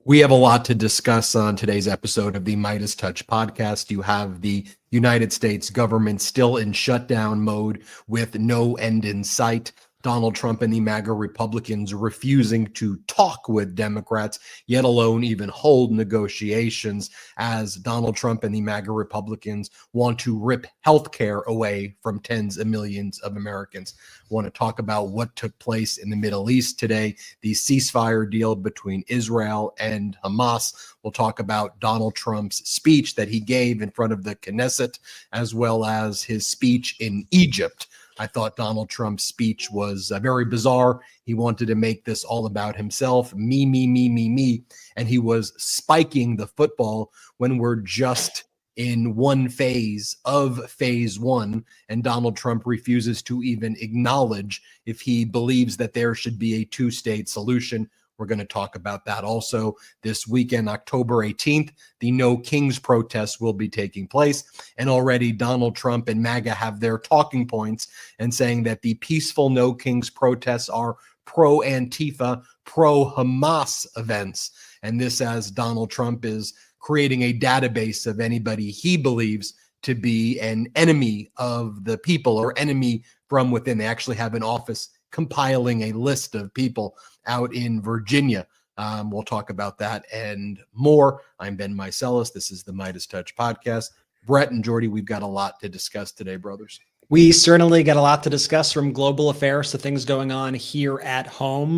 We have a lot to discuss on today's episode of the MeidasTouch Podcast. You have the United States government still in shutdown mode with no end in sight. Donald Trump and the MAGA Republicans refusing to talk with Democrats, yet alone even hold negotiations, as Donald Trump and the MAGA Republicans want to rip healthcare away from tens of millions of Americans. I want to talk about what took place in the Middle East today, the ceasefire deal between Israel and Hamas. We'll talk about Donald Trump's speech that he gave in front of the Knesset, as well as his speech in Egypt. I thought Donald Trump's speech was very bizarre. He wanted to make this all about himself, me, and he was spiking the football when we're just in one phase of phase one, and Donald Trump refuses to even acknowledge if he believes that there should be a two-state solution. We're going to talk about that also this weekend, October 18th. The No Kings protests will be taking place. And already Donald Trump and MAGA have their talking points and saying that the peaceful No Kings protests are pro-Antifa, pro-Hamas events. And this as Donald Trump is creating a database of anybody he believes to be an enemy of the people or enemy from within. They actually have an office compiling a list of people out in Virginia. We'll talk about that and more. I'm Ben Meiselas. This is the MeidasTouch Podcast. Brett and Jordy, we've got a lot to discuss today, brothers. We certainly got a lot to discuss, from global affairs to things going on here at home.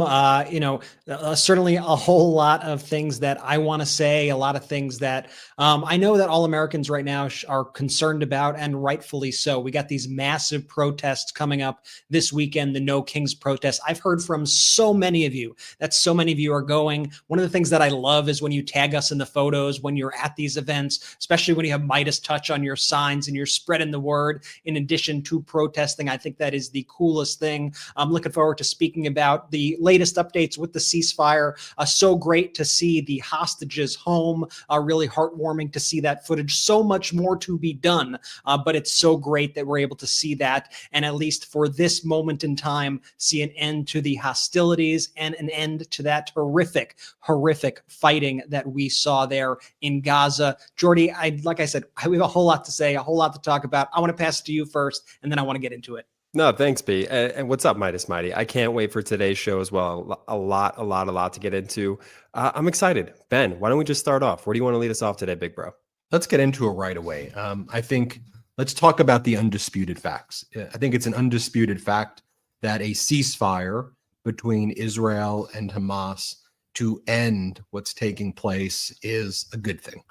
Certainly a whole lot of things that I want to say, a lot of things that I know that all Americans right now are concerned about, and rightfully so. We got these massive protests coming up this weekend, the No Kings protests. I've heard from so many of you that so many of you are going. One of the things that I love is when you tag us in the photos when you're at these events, especially when you have MeidasTouch on your signs and you're spreading the word in addition to protesting. I think that is the coolest thing. I'm looking forward to speaking about the latest updates with the ceasefire. So great to see the hostages home. Really heartwarming to see that footage. So much more to be done, but it's so great that we're able to see that, and at least for this moment in time, see an end to the hostilities and an end to that horrific fighting that we saw there in Gaza. Jordy, like I said, we have a whole lot to say, a whole lot to talk about. I want to pass it to you first, and then I want to get into it. No, thanks, B. And what's up, Midas Mighty? I can't wait for today's show as well. A lot to get into. I'm excited. Ben, why don't we just start off? Where do you want to lead us off today, big bro? Let's get into it right away. I think let's talk about the undisputed facts. I think it's an undisputed fact that a ceasefire between Israel and Hamas to end what's taking place is a good thing.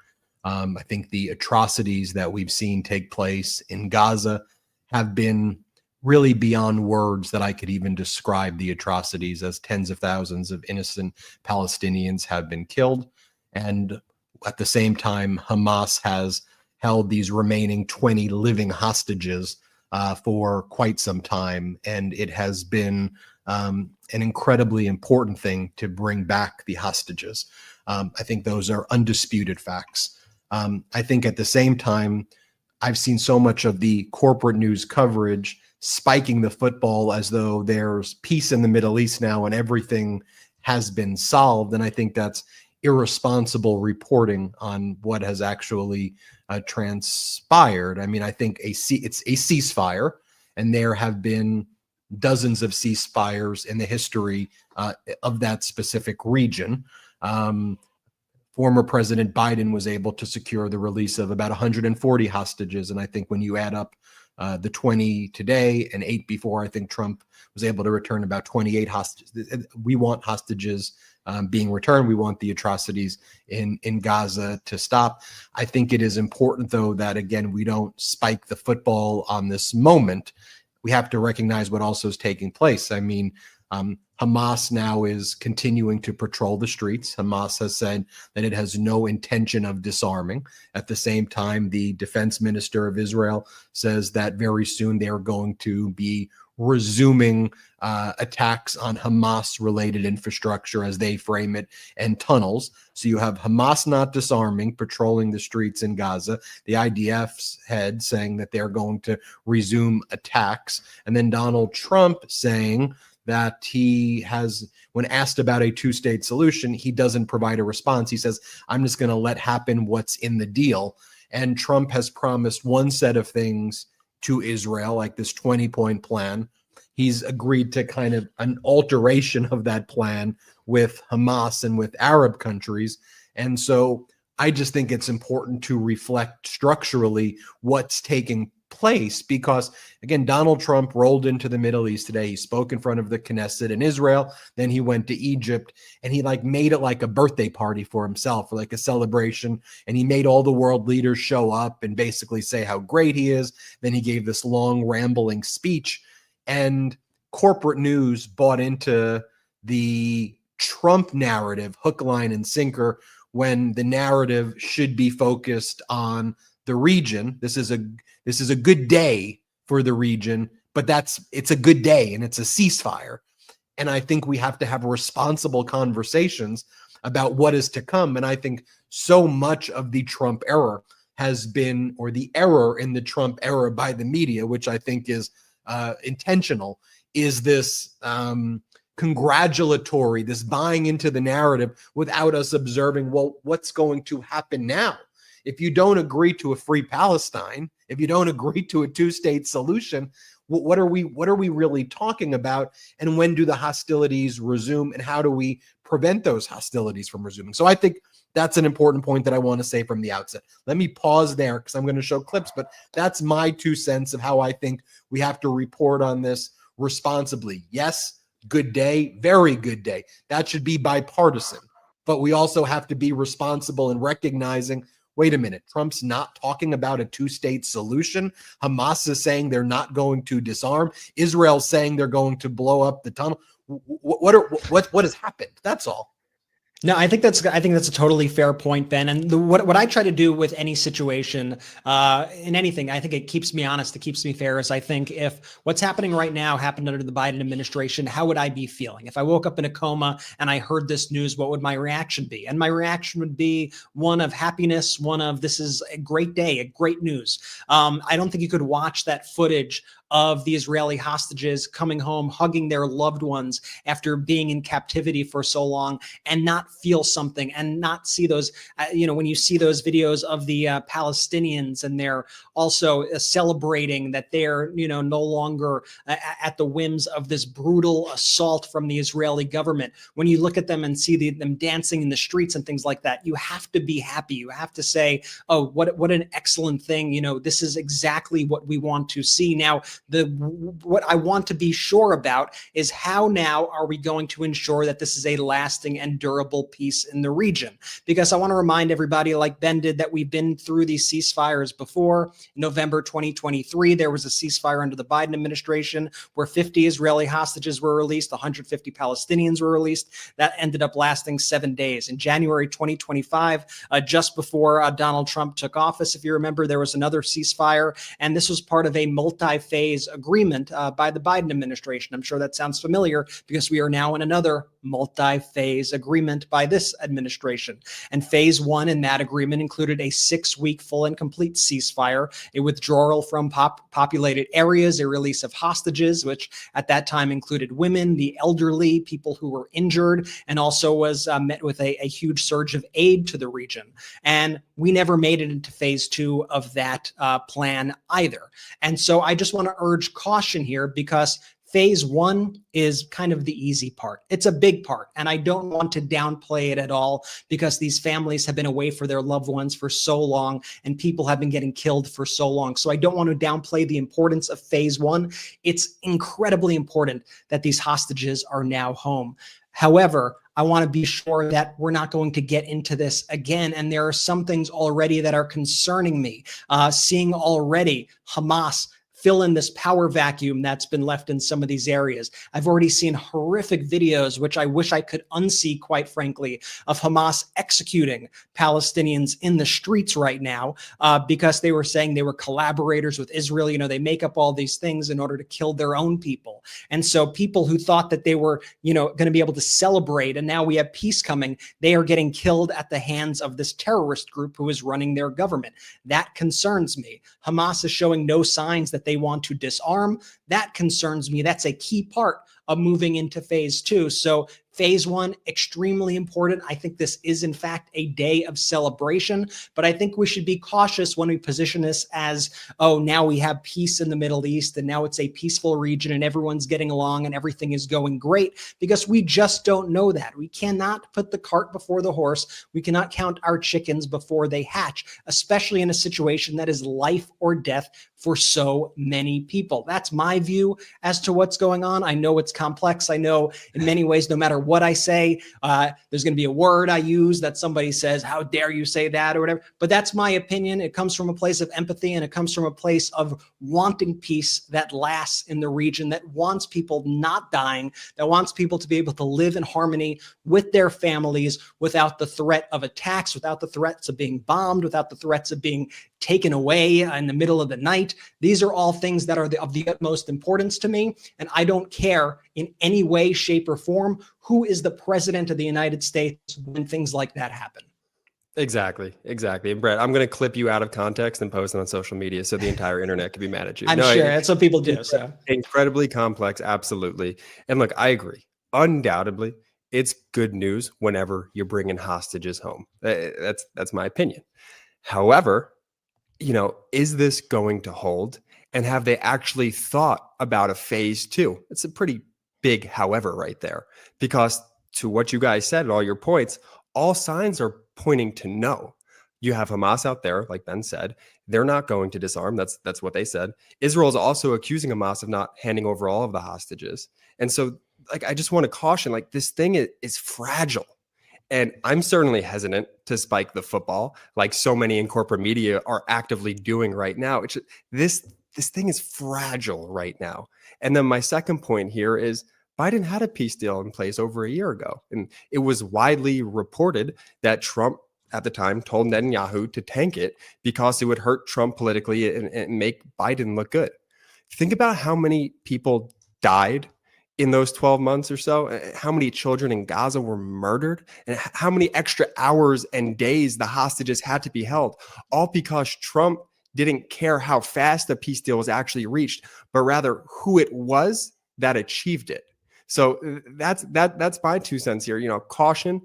I think the atrocities that we've seen take place in Gaza have been really beyond words that I could even describe the atrocities, as tens of thousands of innocent Palestinians have been killed. And at the same time, Hamas has held these remaining 20 living hostages for quite some time. And it has been an incredibly important thing to bring back the hostages. I think those are undisputed facts. I think at the same time, I've seen so much of the corporate news coverage spiking the football as though there's peace in the Middle East now and everything has been solved. And I think that's irresponsible reporting on what has actually transpired. I mean, I think it's a ceasefire, and there have been dozens of ceasefires in the history of that specific region. Former President Biden was able to secure the release of about 140 hostages. And I think when you add up the 20 today and 8 before, I think Trump was able to return about 28 hostages. We want hostages being returned. We want the atrocities in Gaza to stop. I think it is important, though, that, again, we don't spike the football on this moment. We have to recognize what also is taking place. I mean, Hamas now is continuing to patrol the streets. Hamas has said that it has no intention of disarming. At the same time, the defense minister of Israel says that very soon they are going to be resuming attacks on Hamas-related infrastructure, as they frame it, and tunnels. So you have Hamas not disarming, patrolling the streets in Gaza, the IDF's head saying that they're going to resume attacks, and then Donald Trump saying that he has, when asked about a two-state solution, he doesn't provide a response. He says, I'm just going to let happen what's in the deal. And Trump has promised one set of things to Israel, like this 20-point plan. He's agreed to kind of an alteration of that plan with Hamas and with Arab countries. And so I just think it's important to reflect structurally what's taking place, because again, Donald Trump rolled into the Middle East today. He spoke in front of the Knesset in Israel. Then he went to Egypt, and he like made it like a birthday party for himself, or like a celebration. And he made all the world leaders show up and basically say how great he is. Then he gave this long rambling speech, and corporate news bought into the Trump narrative, hook, line, and sinker, when the narrative should be focused on the region. This is a good day for the region, but it's a good day and it's a ceasefire. And I think we have to have responsible conversations about what is to come. And I think so much of the Trump era has been, or the error in the Trump era by the media, which I think is intentional, is this congratulatory, this buying into the narrative without us observing, well, what's going to happen now? If you don't agree to a free Palestine, if you don't agree to a two-state solution, what are we really talking about? And when do the hostilities resume? And how do we prevent those hostilities from resuming? So I think that's an important point that I want to say from the outset. Let me pause there because I'm going to show clips, but that's my 2 cents of how I think we have to report on this responsibly. Yes, good day, very good day. That should be bipartisan. But we also have to be responsible in recognizing, wait a minute, Trump's not talking about a two-state solution. Hamas is saying they're not going to disarm. Israel's saying they're going to blow up the tunnel. What has happened? That's all. No, I think that's a totally fair point, Ben. And what I try to do with any situation, in anything, I think it keeps me honest, it keeps me fair. Is I think if what's happening right now happened under the Biden administration, how would I be feeling? If I woke up in a coma and I heard this news, what would my reaction be? And my reaction would be one of happiness, one of this is a great day, a great news. I don't think you could watch that footage of the Israeli hostages coming home, hugging their loved ones after being in captivity for so long, and not feel something and not see those, when you see those videos of the Palestinians, and they're also celebrating that they're, no longer at the whims of this brutal assault from the Israeli government. When you look at them and see them dancing in the streets and things like that, you have to be happy. You have to say, oh, what an excellent thing. This is exactly what we want to see. Now, what I want to be sure about is how now are we going to ensure that this is a lasting and durable peace in the region? Because I want to remind everybody, like Ben did, that we've been through these ceasefires before. In November 2023, there was a ceasefire under the Biden administration where 50 Israeli hostages were released, 150 Palestinians were released. That ended up lasting 7 days. In January 2025, just before Donald Trump took office, if you remember, there was another ceasefire, and this was part of a multi-phase agreement by the Biden administration. I'm sure that sounds familiar because we are now in another multi-phase agreement by this administration. And phase one in that agreement included a 6-week full and complete ceasefire, a withdrawal from populated areas, a release of hostages, which at that time included women, the elderly, people who were injured, and also was met with a huge surge of aid to the region. And we never made it into phase 2 of that plan either. And so I just want to urge caution here, because phase 1 is kind of the easy part. It's a big part, and I don't want to downplay it at all, because these families have been away for their loved ones for so long, and people have been getting killed for so long. So I don't want to downplay the importance of phase 1. It's incredibly important that these hostages are now home. However, I want to be sure that we're not going to get into this again. And there are some things already that are concerning me. Seeing already Hamas fill in this power vacuum that's been left in some of these areas. I've already seen horrific videos, which I wish I could unsee, quite frankly, of Hamas executing Palestinians in the streets right now because they were saying they were collaborators with Israel. They make up all these things in order to kill their own people. And so people who thought that they were, going to be able to celebrate, and now we have peace coming, they are getting killed at the hands of this terrorist group who is running their government. That concerns me. Hamas is showing no signs that they they want to disarm. That concerns me. That's a key part of moving into phase two. So phase one, extremely important. I think this is, in fact, a day of celebration, but I think we should be cautious when we position this as, oh, now we have peace in the Middle East and now it's a peaceful region and everyone's getting along and everything is going great, because we just don't know that. We cannot put the cart before the horse. We cannot count our chickens before they hatch, especially in a situation that is life or death for so many people. That's my view as to what's going on. I know it's complex. I know in many ways, no matter what I say, there's going to be a word I use that somebody says, how dare you say that or whatever. But that's my opinion. It comes from a place of empathy, and it comes from a place of wanting peace that lasts in the region, that wants people not dying, that wants people to be able to live in harmony with their families without the threat of attacks, without the threats of being bombed, without the threats of being taken away in the middle of the night. These are all things that are of the utmost importance to me. And I don't care in any way, shape, or form who is the president of the United States when things like that happen. Exactly. And Brett, I'm going to clip you out of context and post it on social media so the entire internet can be mad at you. I'm sure that's what people do. So incredibly complex. Absolutely. And look, I agree. Undoubtedly, it's good news whenever you're bringing hostages home. That's my opinion. However, is this going to hold? And have they actually thought about a phase two? It's a pretty big however right there, because to what you guys said and all your points, all signs are pointing to no. You have Hamas out there, like Ben said, they're not going to disarm. That's what they said. Israel is also accusing Hamas of not handing over all of the hostages. And so, I just want to caution, this thing is fragile. And I'm certainly hesitant to spike the football, like so many in corporate media are actively doing right now. It's just, this thing is fragile right now. And then my second point here is Biden had a peace deal in place over a year ago. And it was widely reported that Trump at the time told Netanyahu to tank it because it would hurt Trump politically and make Biden look good. Think about how many people died in those 12 months or so, how many children in Gaza were murdered, and how many extra hours and days the hostages had to be held, all because Trump didn't care how fast the peace deal was actually reached, but rather who it was that achieved it. So that's my 2 cents here. Caution,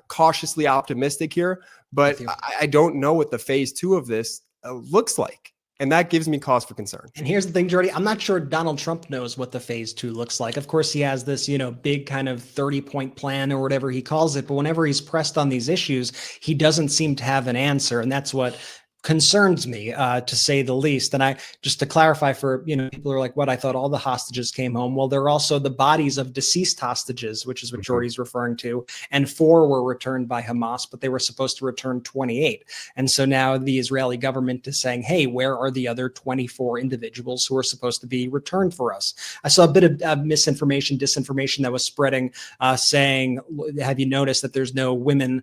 cautiously optimistic here, but I don't know what the phase two of this looks like. And that gives me cause for concern. And here's the thing, Jordy, I'm not sure Donald Trump knows what the phase two looks like. Of course, he has this, big kind of 30-point plan or whatever he calls it. But whenever he's pressed on these issues, he doesn't seem to have an answer. And that's what concerns me, to say the least. And just to clarify for, people are like, what? I thought all the hostages came home. Well, there are also the bodies of deceased hostages, which is what Jordy's referring to. And 4 were returned by Hamas, but they were supposed to return 28. And so now the Israeli government is saying, hey, where are the other 24 individuals who are supposed to be returned for us? I saw a bit of misinformation, disinformation that was spreading, saying, have you noticed that there's no women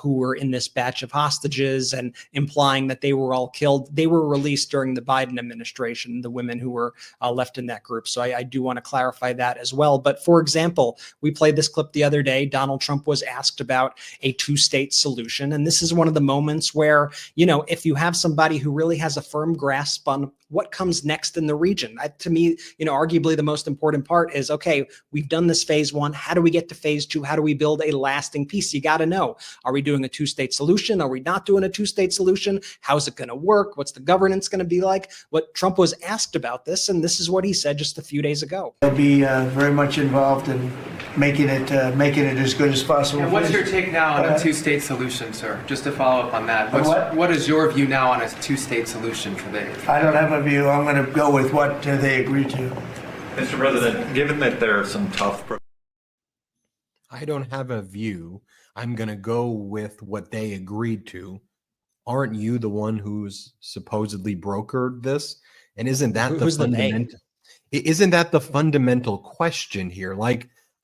who were in this batch of hostages, and implying that they were all killed. They were released during the Biden administration, the women who were left in that group. So I do want to clarify that as well. But for example, we played this clip the other day. Donald Trump was asked about a 2-state solution. And this is one of the moments where, if you have somebody who really has a firm grasp on what comes next in the region, to me, arguably the most important part is, okay, we've done this phase one. How do we get to phase two? How do we build a lasting peace? You got to know, are we doing a 2-state solution? Are we not doing a 2-state solution? How's it going to work? What's the governance going to be like? What Trump was asked about this, and this is what he said just a few days ago. They'll be very much involved in making it as good as possible. And what's your take now on a 2-state solution, sir? Just to follow up on that. What is your view now on a 2-state solution for the? I don't have a view. I'm going to go with what they agreed to. Mr. President, given that there are some tough... I don't have a view. I'm going to go with what they agreed to. Aren't you the one who's supposedly brokered this? And isn't that isn't that the fundamental question here?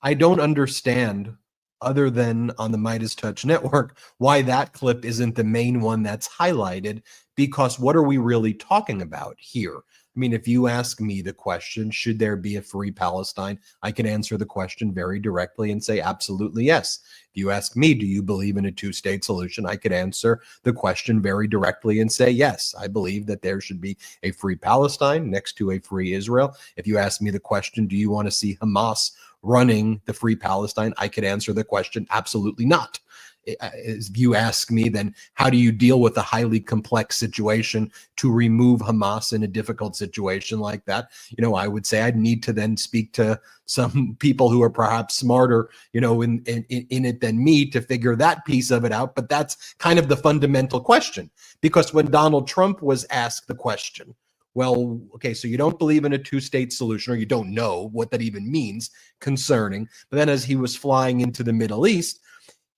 I don't understand, other than on the MeidasTouch network, why that clip isn't the main one that's highlighted, because what are we really talking about here? I mean, if you ask me the question, should there be a free Palestine? I can answer the question very directly and say absolutely yes. If you ask me, do you believe in a two-state solution? I could answer the question very directly and say yes. I believe that there should be a free Palestine next to a free Israel. If you ask me the question, do you want to see Hamas running the free Palestine? I could answer the question absolutely not. If you ask me, then how do you deal with a highly complex situation to remove Hamas in a difficult situation like that? I would say I'd need to then speak to some people who are perhaps smarter, in it than me to figure that piece of it out. But that's kind of the fundamental question, because when Donald Trump was asked the question, well, okay, so you don't believe in a two-state solution, or you don't know what that even means, concerning. But then as he was flying into the Middle East,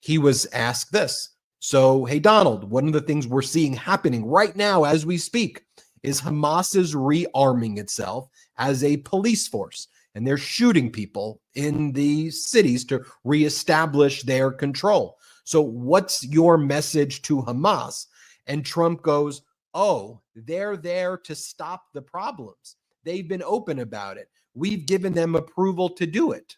he was asked this. So, hey, Donald, one of the things we're seeing happening right now as we speak is Hamas is rearming itself as a police force, and they're shooting people in the cities to reestablish their control. So what's your message to Hamas? And Trump goes, oh, they're there to stop the problems. They've been open about it. We've given them approval to do it.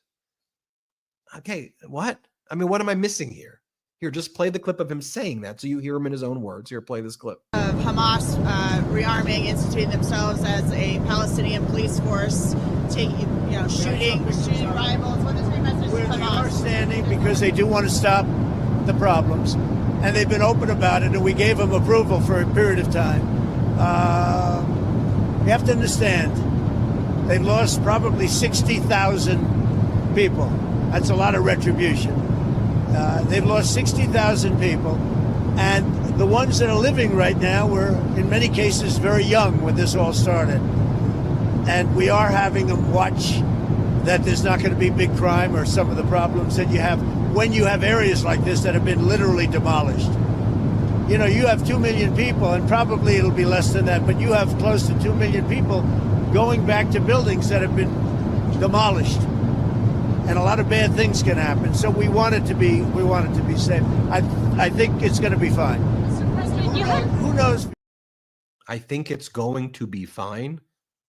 Okay, what? I mean, what am I missing here? Here, just play the clip of him saying that so you hear him in his own words. Here, play this clip. Of Hamas rearming, instituting themselves as a Palestinian police force, shooting rivals. What is your message to They are Hamas? standing because they do want to stop the problems, and they've been open about it, and we gave them approval for a period of time. You have to understand, they've lost probably 60,000 people. That's a lot of retribution. They've lost 60,000 people, and the ones that are living right now were, in many cases, very young when this all started. And we are having them watch that there's not going to be big crime or some of the problems that you have when you have areas like this that have been literally demolished. You have 2 million people, and probably it'll be less than that, but you have close to 2 million people going back to buildings that have been demolished. And a lot of bad things can happen. So we want it to be safe. I think it's going to be fine. Mr. President, Who knows? I think it's going to be fine.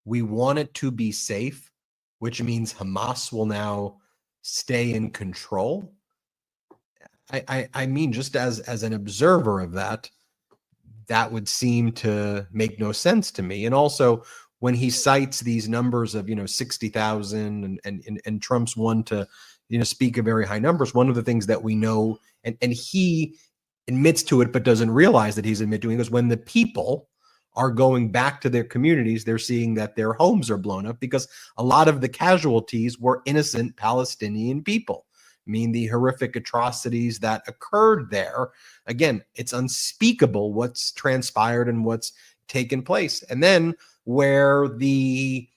We want it to be safe, which means Hamas will now stay in control. I mean, just as an observer of that would seem to make no sense to me. And also, when he cites these numbers of 60,000 and Trump's one to speak of very high numbers, one of the things that we know, and he admits to it but doesn't realize that he's admitting, because when the people are going back to their communities, they're seeing that their homes are blown up, because a lot of the casualties were innocent Palestinian people. I mean, the horrific atrocities that occurred there, again, it's unspeakable what's transpired and what's taken place. And then where the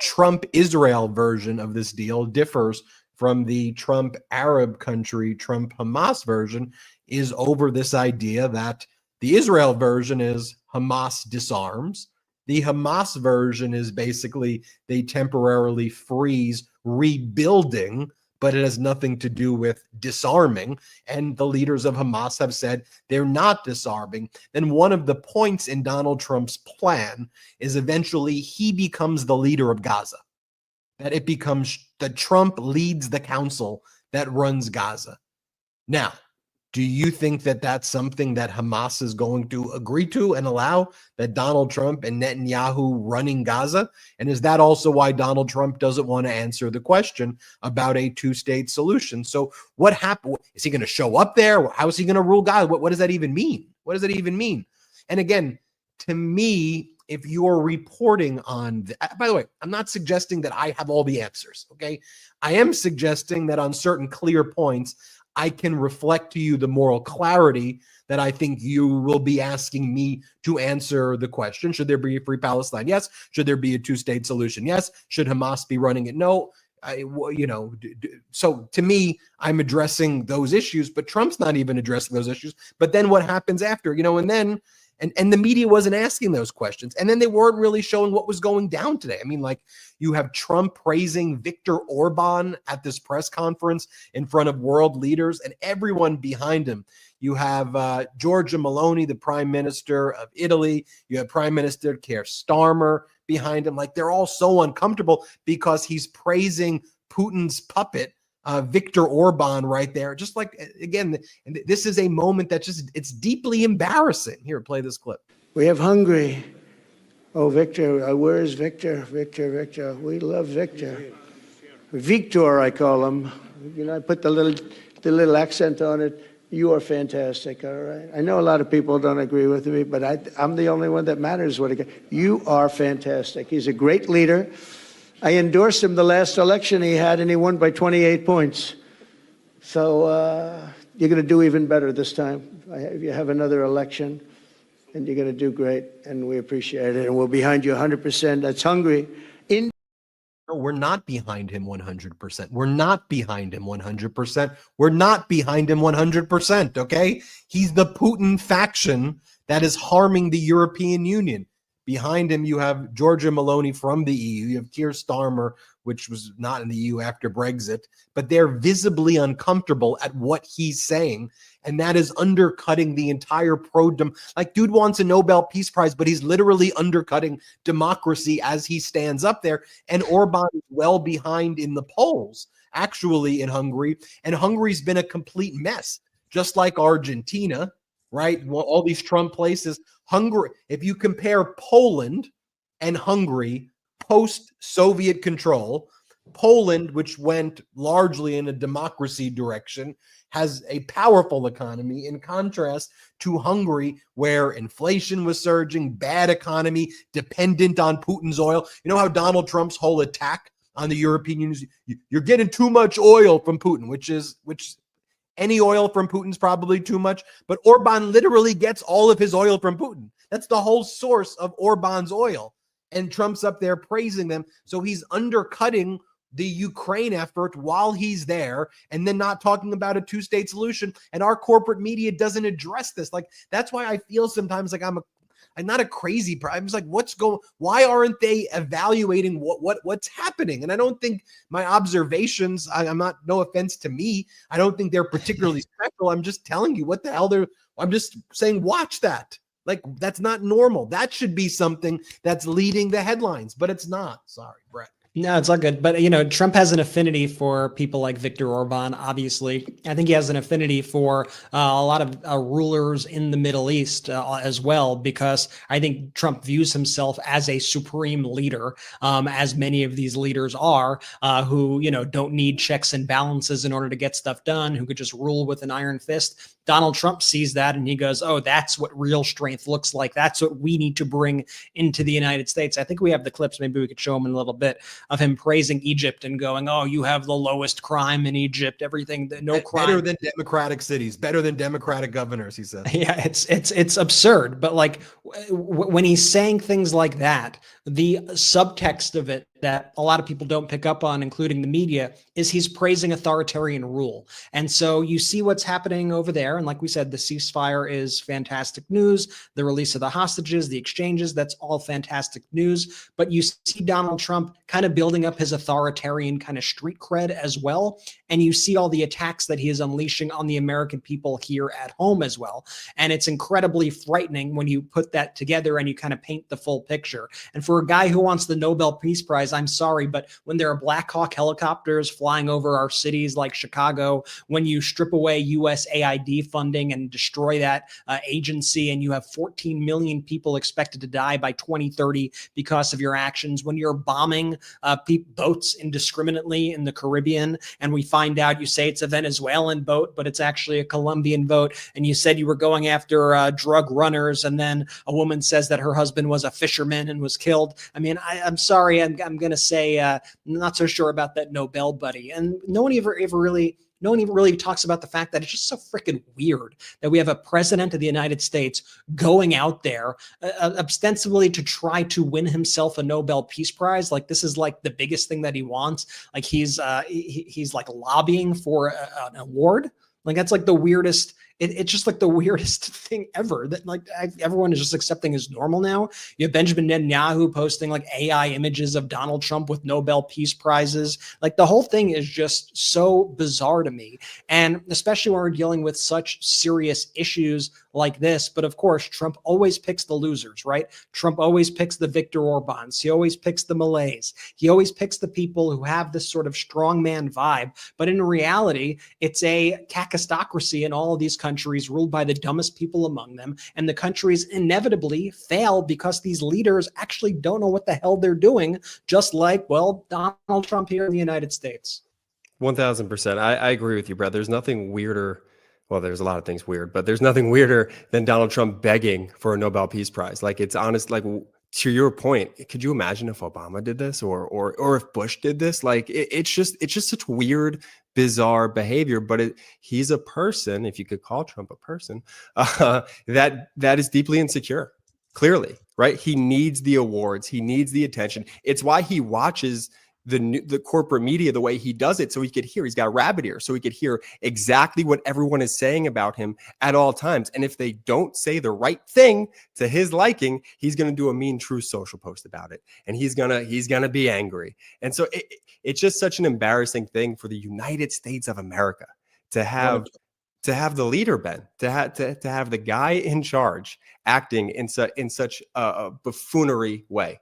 Trump-Israel version of this deal differs from the Trump-Arab country, Trump-Hamas version, is over this idea that the Israel version is Hamas disarms. The Hamas version is basically they temporarily freeze rebuilding, but it has nothing to do with disarming. And the leaders of Hamas have said they're not disarming. Then one of the points in Donald Trump's plan is eventually he becomes the leader of Gaza, that it becomes that Trump leads the council that runs Gaza. Now, do you think that that's something that Hamas is going to agree to and allow, that Donald Trump and Netanyahu running Gaza? And is that also why Donald Trump doesn't want to answer the question about a two-state solution? So what happened? Is he going to show up there? How is he going to rule Gaza? What does that even mean? What does that even mean? And again, to me, if you're reporting on, by the way, I'm not suggesting that I have all the answers, okay? I am suggesting that on certain clear points, I can reflect to you the moral clarity that I think you will be asking me to answer the question. Should there be a free Palestine? Yes. Should there be a two-state solution? Yes. Should Hamas be running it? No. So to me, I'm addressing those issues, but Trump's not even addressing those issues. But then what happens after, and then, and the media wasn't asking those questions. And then they weren't really showing what was going down today. I mean, like, you have Trump praising Viktor Orban at this press conference in front of world leaders and everyone behind him. You have Giorgia Meloni, the prime minister of Italy. You have Prime Minister Keir Starmer behind him. Like they're all so uncomfortable because he's praising Putin's puppet, Viktor Orban, right there. Just like, again, this is a moment that it's deeply embarrassing. Here, play this clip. We have Hungary. Oh, Victor, where is Victor? Victor. We love Victor. Victor, I call him. You know, I put the little accent on it. You are fantastic, all right? I know a lot of people don't agree with me, but I'm the only one that matters. You are fantastic. He's a great leader. I endorsed him the last election he had, and he won by 28 points. So you're going to do even better this time. If you have another election, and you're going to do great, and we appreciate it, and we're behind you 100%. That's Hungary. No, we're not behind him 100%. We're not behind him 100%. We're not behind him 100%, okay? He's the Putin faction that is harming the European Union. Behind him, you have Giorgia Meloni from the EU. You have Keir Starmer, which was not in the EU after Brexit. But they're visibly uncomfortable at what he's saying. And that is undercutting the entire like, dude wants a Nobel Peace Prize, but he's literally undercutting democracy as he stands up there. And Orban is well behind in the polls, actually, in Hungary. And Hungary's been a complete mess, just like Argentina, right? Well, all these Trump places. Hungary, if you compare Poland and Hungary post-Soviet control, Poland, which went largely in a democracy direction, has a powerful economy in contrast to Hungary, where inflation was surging, bad economy, dependent on Putin's oil. You know how Donald Trump's whole attack on the European Union is, you're getting too much oil from Putin, which any oil from Putin's probably too much, but Orban literally gets all of his oil from Putin. That's the whole source of Orban's oil. And Trump's up there praising them. So he's undercutting the Ukraine effort while he's there, and then not talking about a two-state solution. And our corporate media doesn't address this. Like, that's why I feel sometimes like I'm not a crazy person. I'm just like, why aren't they evaluating what's happening? And I don't think my observations, I'm not, no offense to me, I don't think they're particularly special. I'm just telling you what the hell I'm just saying, watch that. Like, that's not normal. That should be something that's leading the headlines, but it's not. Sorry, Brett. No, it's all good. But, you know, Trump has an affinity for people like Viktor Orban, obviously. I think he has an affinity for a lot of rulers in the Middle East as well, because I think Trump views himself as a supreme leader, as many of these leaders are, who, you know, don't need checks and balances in order to get stuff done, who could just rule with an iron fist. Donald Trump sees that and he goes, oh, that's what real strength looks like. That's what we need to bring into the United States. I think we have the clips. Maybe we could show them in a little bit of him praising Egypt and going, oh, you have the lowest crime in Egypt, everything, no crime. Better than democratic cities, better than democratic governors, he says. Yeah, it's absurd. But like when he's saying things like that, the subtext of it that a lot of people don't pick up on, including the media, is he's praising authoritarian rule. And so you see what's happening over there. And like we said, the ceasefire is fantastic news. The release of the hostages, the exchanges, that's all fantastic news. But you see Donald Trump kind of building up his authoritarian kind of street cred as well. And you see all the attacks that he is unleashing on the American people here at home as well. And it's incredibly frightening when you put that together and you kind of paint the full picture. And for a guy who wants the Nobel Peace Prize, I'm sorry, but when there are Black Hawk helicopters flying over our cities like Chicago, when you strip away USAID funding and destroy that agency, and you have 14 million people expected to die by 2030 because of your actions, when you're bombing boats indiscriminately in the Caribbean, and we find out you say it's a Venezuelan boat, but it's actually a Colombian boat, and you said you were going after drug runners, and then a woman says that her husband was a fisherman and was killed. I mean, I'm sorry, I'm going to say not so sure about that Nobel buddy. And no one even really talks about the fact that it's just so freaking weird that we have a president of the United States going out there ostensibly to try to win himself a Nobel Peace Prize. Like, this is like the biggest thing that he wants. Like, he's like lobbying for an award. Like, that's like the weirdest. It's just like the weirdest thing ever, that like everyone is just accepting as normal now. You have Benjamin Netanyahu posting like AI images of Donald Trump with Nobel Peace Prizes. Like, the whole thing is just so bizarre to me. And especially when we're dealing with such serious issues like this. But of course, Trump always picks the losers, right? Trump always picks the Viktor Orbáns. He always picks the Malays. He always picks the people who have this sort of strongman vibe. But in reality, it's a kakistocracy in all of these countries ruled by the dumbest people among them. And the countries inevitably fail because these leaders actually don't know what the hell they're doing, just like, well, Donald Trump here in the United States. 1000%. I agree with you, Brett. There's nothing weirder. Well, there's a lot of things weird, but there's nothing weirder than Donald Trump begging for a Nobel Peace Prize. Like, it's honest, like, to your point, could you imagine if Obama did this or if Bush did this? Like, it's just such weird, bizarre behavior. But he's a person, if you could call Trump a person, that is deeply insecure. Clearly, right? He needs the awards. He needs the attention. It's why he watches the corporate media the way he does it, so he could hear. He's got a rabbit ear, so he could hear exactly what everyone is saying about him at all times. And if they don't say the right thing to his liking, he's going to do a mean Truth Social post about it, and he's gonna be angry. And so it's just such an embarrassing thing for the United States of America to have the leader, Ben, to have the guy in charge acting in such a buffoonery way.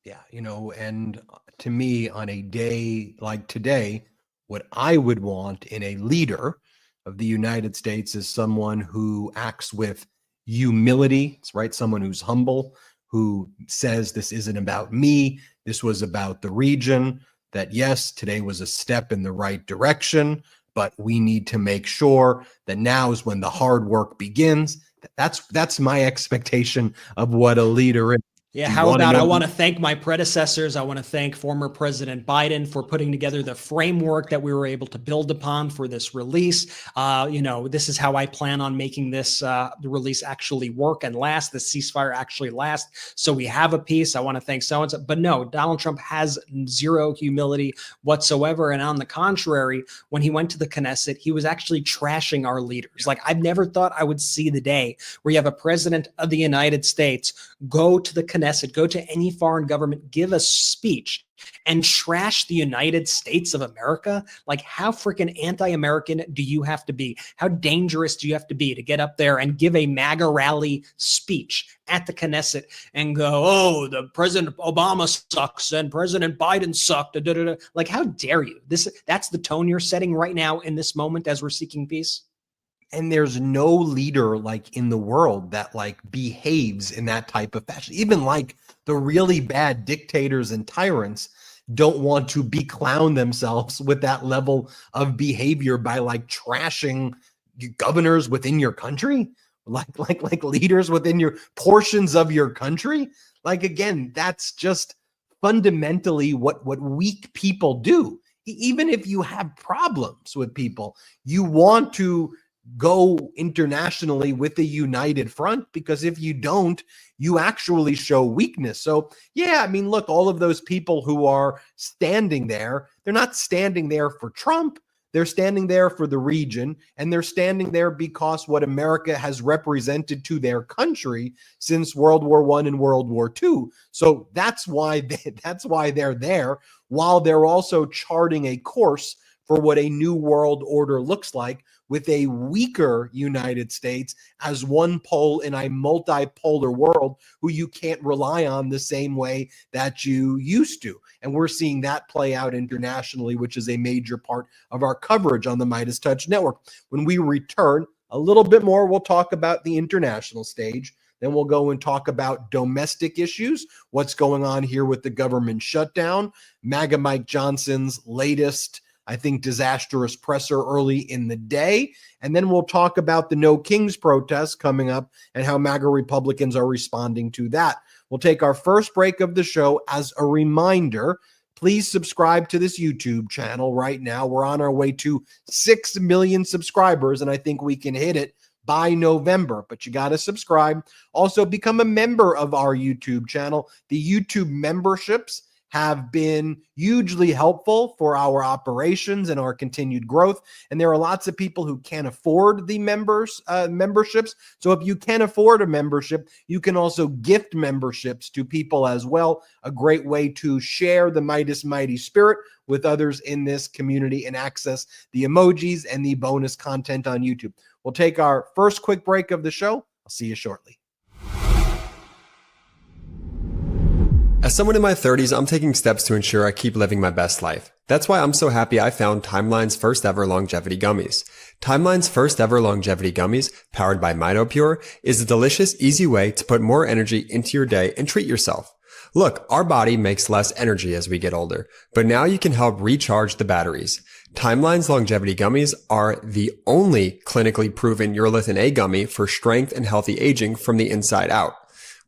Yeah, and to me, on a day like today, what I would want in a leader of the United States is someone who acts with humility, right? Someone who's humble, who says this isn't about me, this was about the region, that yes, today was a step in the right direction, but we need to make sure that now is when the hard work begins. That's my expectation of what a leader is. Yeah, how about I want to thank my predecessors. I want to thank former President Biden for putting together the framework that we were able to build upon for this release. This is how I plan on making this the release actually work and last, the ceasefire actually last. So we have a peace. I want to thank so-and-so. But no, Donald Trump has zero humility whatsoever. And on the contrary, when he went to the Knesset, he was actually trashing our leaders. Like, I've never thought I would see the day where you have a president of the United States go to the Knesset, go to any foreign government, give a speech and trash the United States of America. Like, how freaking anti-American do you have to be? How dangerous do you have to be to get up there and give a MAGA rally speech at the Knesset and go, oh, the President Obama sucks and President Biden sucked. Like, how dare you? That's the tone you're setting right now in this moment as we're seeking peace. And there's no leader like in the world that like behaves in that type of fashion. Even like the really bad dictators and tyrants don't want to beclown themselves with that level of behavior by like trashing governors within your country, like leaders within your portions of your country. Like, again, that's just fundamentally what weak people do. Even if you have problems with people, you want to go internationally with a united front, because if you don't, you actually show weakness. So yeah, I mean, look, all of those people who are standing there, they're not standing there for Trump. They're standing there for the region, and they're standing there because what America has represented to their country since World War I and World War II. So that's why they're there, while they're also charting a course for what a new world order looks like, with a weaker United States as one pole in a multipolar world who you can't rely on the same way that you used to. And we're seeing that play out internationally, which is a major part of our coverage on the MeidasTouch Network. When we return, a little bit more, we'll talk about the international stage. Then we'll go and talk about domestic issues, what's going on here with the government shutdown, MAGA Mike Johnson's latest, I think, disastrous presser early in the day. And then we'll talk about the No Kings protests coming up and how MAGA Republicans are responding to that. We'll take our first break of the show. As a reminder, please subscribe to this YouTube channel right now. We're on our way to 6 million subscribers, and I think we can hit it by November, but you got to subscribe. Also, become a member of our YouTube channel. The YouTube memberships have been hugely helpful for our operations and our continued growth. And there are lots of people who can't afford the memberships. So if you can afford a membership, you can also gift memberships to people as well. A great way to share the Meidas Mighty spirit with others in this community and access the emojis and the bonus content on YouTube. We'll take our first quick break of the show. I'll see you shortly. As someone in my 30s, I'm taking steps to ensure I keep living my best life. That's why I'm so happy I found Timeline's first ever longevity gummies. Timeline's first ever longevity gummies, powered by MeidasTouch, is a delicious, easy way to put more energy into your day and treat yourself. Look, our body makes less energy as we get older, but now you can help recharge the batteries. Timeline's longevity gummies are the only clinically proven urolithin A gummy for strength and healthy aging from the inside out.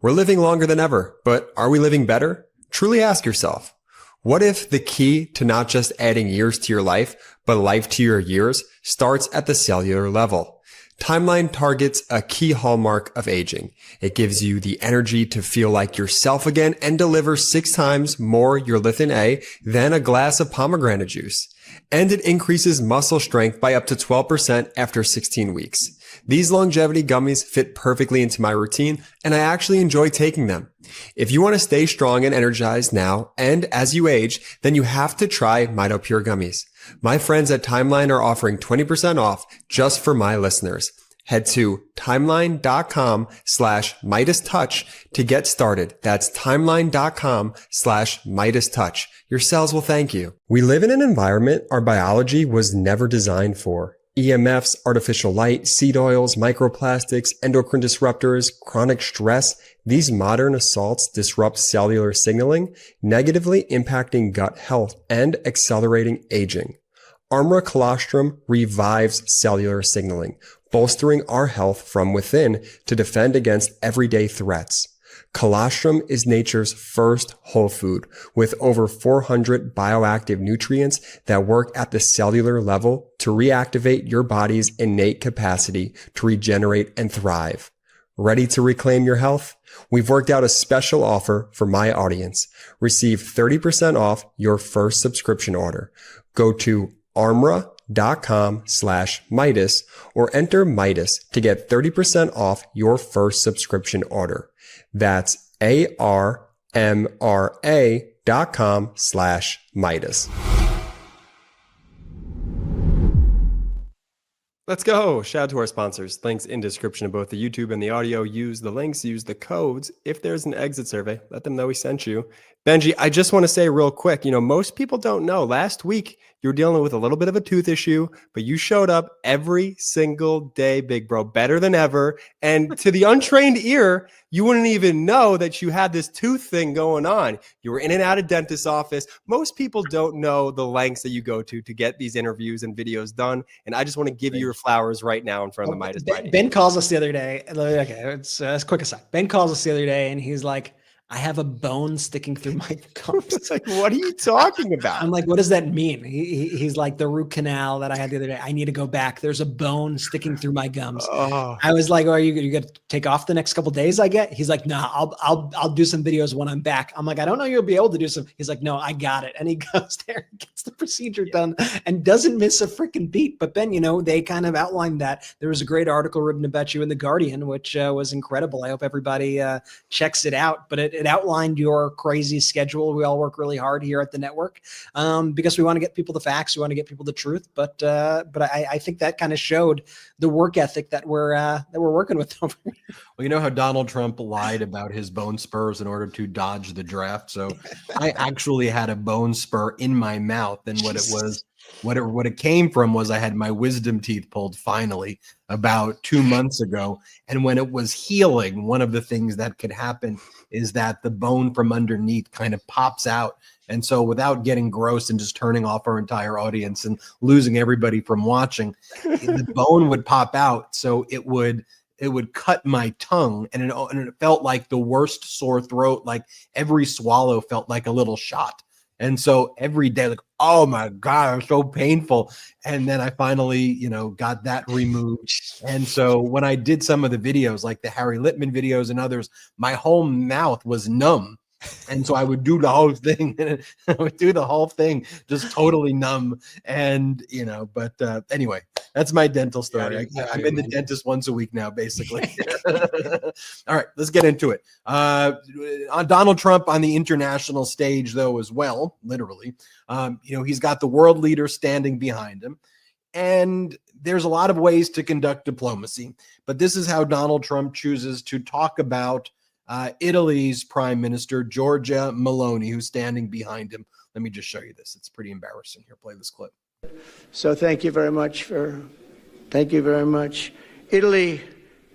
We're living longer than ever, but are we living better? Truly ask yourself, what if the key to not just adding years to your life, but life to your years starts at the cellular level? Timeline targets a key hallmark of aging. It gives you the energy to feel like yourself again and delivers 6 times more urolithin A than a glass of pomegranate juice. And it increases muscle strength by up to 12% after 16 weeks. These longevity gummies fit perfectly into my routine, and I actually enjoy taking them. If you want to stay strong and energized now and as you age, then you have to try MeidasTouch gummies. My friends at Timeline are offering 20% off just for my listeners. Head to timeline.com/MeidasTouch to get started. That's timeline.com/MeidasTouch. Your cells will thank you. We live in an environment our biology was never designed for. EMFs, artificial light, seed oils, microplastics, endocrine disruptors, chronic stress. These modern assaults disrupt cellular signaling, negatively impacting gut health and accelerating aging. Armra colostrum revives cellular signaling, bolstering our health from within to defend against everyday threats. Colostrum is nature's first whole food with over 400 bioactive nutrients that work at the cellular level to reactivate your body's innate capacity to regenerate and thrive. Ready to reclaim your health? We've worked out a special offer for my audience. Receive 30% off your first subscription order. Go to armra.com/Meidas or enter Meidas to get 30% off your first subscription order. That's armra.com/Meidas. Let's go. Shout out to our sponsors. Links in description of both the YouTube and the audio. Use the links, use the codes. If there's an exit survey, let them know we sent you. Benji, I just want to say real quick, most people don't know. Last week, you were dealing with a little bit of a tooth issue, but you showed up every single day, big bro, better than ever. And to the untrained ear, you wouldn't even know that you had this tooth thing going on. You were in and out of dentist's office. Most people don't know the lengths that you go to get these interviews and videos done. And I just want to give you your flowers right now in front of the Meidas. Ben calls us the other day. Okay, it's quick aside. Ben calls us the other day and he's like, I have a bone sticking through my gums. It's like, what are you talking about? I'm like, what does that mean? He's like, the root canal that I had the other day. I need to go back. There's a bone sticking through my gums. Oh. I was like, are you going to take off the next couple of days I get? He's like, nah, I'll do some videos when I'm back. I'm like, I don't know you'll be able to do some. He's like, no, I got it. And he goes there and gets the procedure done and doesn't miss a freaking beat. But Ben, they kind of outlined that. There was a great article written about you in The Guardian, which was incredible. I hope everybody checks it out. But it outlined your crazy schedule. We all work really hard here at the network because we want to get people the facts. We want to get people the truth. But I think that kind of showed the work ethic that we're working with over here. Well, you know how Donald Trump lied about his bone spurs in order to dodge the draft. So I actually had a bone spur in my mouth, and what it came from was I had my wisdom teeth pulled finally about 2 months ago. And when it was healing, one of the things that could happen is that the bone from underneath kind of pops out. And so without getting gross and just turning off our entire audience and losing everybody from watching, the bone would pop out. So it would cut my tongue, and it felt like the worst sore throat. Like every swallow felt like a little shot. And so every day, like, oh my God, it's so painful. And then I finally, got that removed. And so when I did some of the videos, like the Harry Littman videos and others, my whole mouth was numb. And so I would do the whole thing. Just totally numb. And, but anyway, that's my dental story. I'm in the dentist once a week now, basically. All right, let's get into it. On Donald Trump on the international stage, though, as well, literally, he's got the world leader standing behind him. And there's a lot of ways to conduct diplomacy, but this is how Donald Trump chooses to talk about Italy's prime minister, Giorgia Meloni, who's standing behind him. Let me just show you this. It's pretty embarrassing. Here, play this clip. So thank you very much. Italy,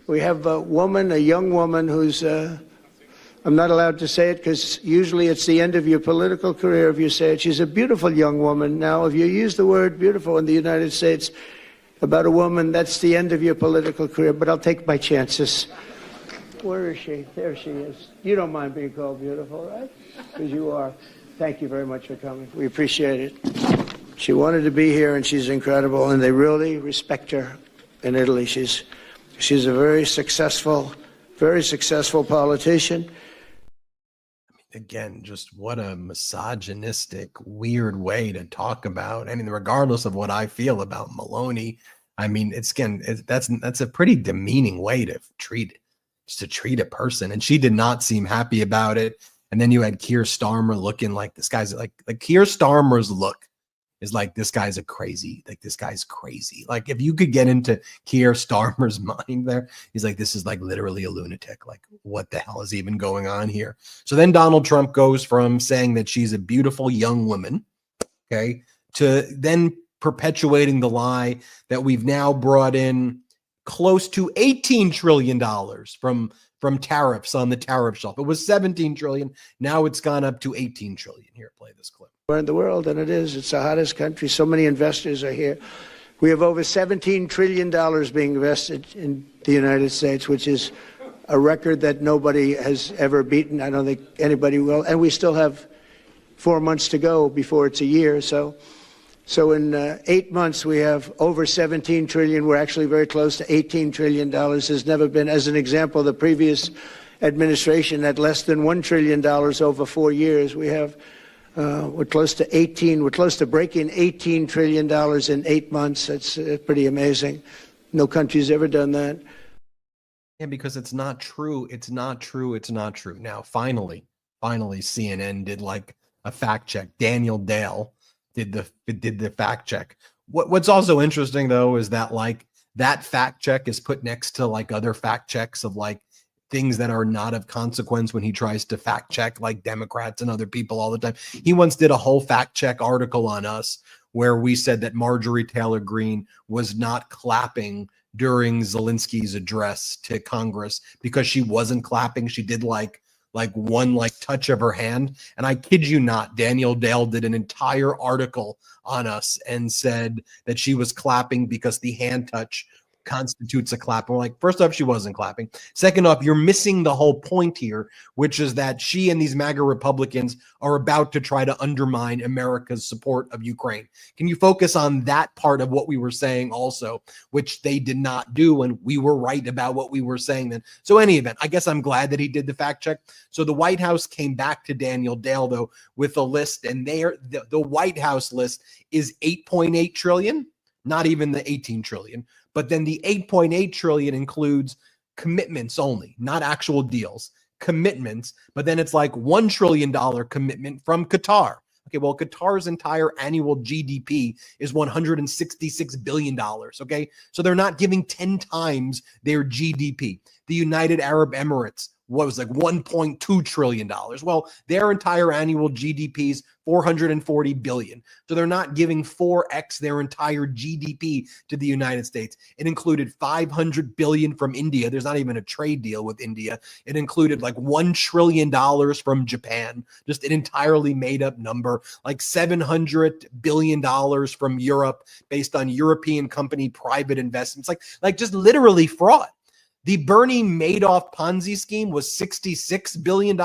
we have a young woman who's, I'm not allowed to say it because usually it's the end of your political career if you say it. She's a beautiful young woman. Now, if you use the word beautiful in the United States about a woman, that's the end of your political career, but I'll take my chances. Where is she? There she is. You don't mind being called beautiful, right? Because you are. Thank you very much for coming. We appreciate it. She wanted to be here, and she's incredible, and they really respect her in Italy. She's a very successful politician. Again, just what a misogynistic, weird way to talk about. I mean, regardless of what I feel about Meloni, I mean, that's a pretty demeaning way to treat a person. And she did not seem happy about it. And then you had Keir Starmer looking like this guy's like Keir Starmer's look is like, this guy's crazy. Like, if you could get into Keir Starmer's mind there, he's like, this is like literally a lunatic. Like, what the hell is even going on here? So then Donald Trump goes from saying that she's a beautiful young woman, okay, to then perpetuating the lie that we've now brought in close to $18 trillion from tariffs on the tariff shelf. It was 17 trillion. Now it's gone up to 18 trillion. Here, play this clip. We're in the world, and it's the hottest country. So many investors are here. We have over $17 trillion being invested in the United States, which is a record that nobody has ever beaten. I don't think anybody will. And we still have 4 months to go before it's a year. So in 8 months, we have over 17 trillion. We're actually very close to $18 trillion. There's never been, as an example, the previous administration had less than $1 trillion over 4 years. We have, we're close to breaking $18 trillion in 8 months. That's pretty amazing. No country's ever done that. Yeah, because it's not true. It's not true. Now, finally, CNN did like a fact check. Daniel Dale did the fact check. What's also interesting though is that like that fact check is put next to like other fact checks of like things that are not of consequence when he tries to fact check like Democrats and other people all the time. He once did a whole fact check article on us where we said that Marjorie Taylor Greene was not clapping during Zelensky's address to Congress because she wasn't clapping. She did like one touch of her hand. And I kid you not, Daniel Dale did an entire article on us and said that she was clapping because the hand touch constitutes a clap. And we're like, first off, she wasn't clapping. Second off, you're missing the whole point here, which is that she and these MAGA Republicans are about to try to undermine America's support of Ukraine. Can you focus on that part of what we were saying also, which they did not do, and we were right about what we were saying then. So any event, I guess I'm glad that he did the fact check. So the White House came back to Daniel Dale, though, with a list, and the White House list is 8.8 trillion, not even the 18 trillion. But then the 8.8 trillion includes commitments only, not actual deals, commitments. But then it's like $1 trillion commitment from Qatar. Okay, well, Qatar's entire annual GDP is $166 billion. Okay, so they're not giving 10 times their GDP. The United Arab Emirates, what was like $1.2 trillion. Well, their entire annual GDP is $440 billion. So they're not giving 4x their entire GDP to the United States. It included $500 billion from India. There's not even a trade deal with India. It included like $1 trillion from Japan, just an entirely made up number, like $700 billion from Europe based on European company private investments, like just literally fraud. The Bernie Madoff Ponzi scheme was $66 billion.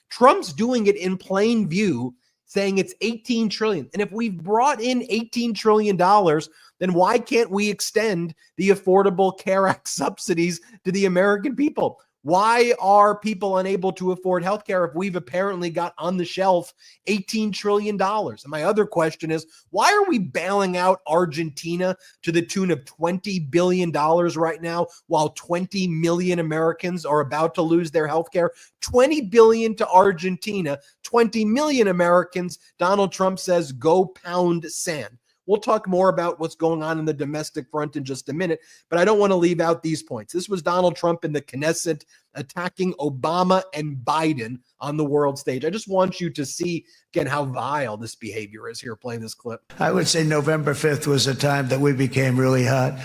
Trump's doing it in plain view, saying it's 18 trillion. And if we've brought in $18 trillion, then why can't we extend the Affordable Care Act subsidies to the American people? Why are people unable to afford healthcare if we've apparently got on the shelf $18 trillion? And my other question is, why are we bailing out Argentina to the tune of $20 billion right now while 20 million Americans are about to lose their healthcare? $20 billion to Argentina, 20 million Americans. Donald Trump says, go pound sand. We'll talk more about what's going on in the domestic front in just a minute, but I don't want to leave out these points. This was Donald Trump in the Knesset attacking Obama and Biden on the world stage. I just want you to see, again, how vile this behavior is. Here, play this clip. I would say November 5th was a time that we became really hot.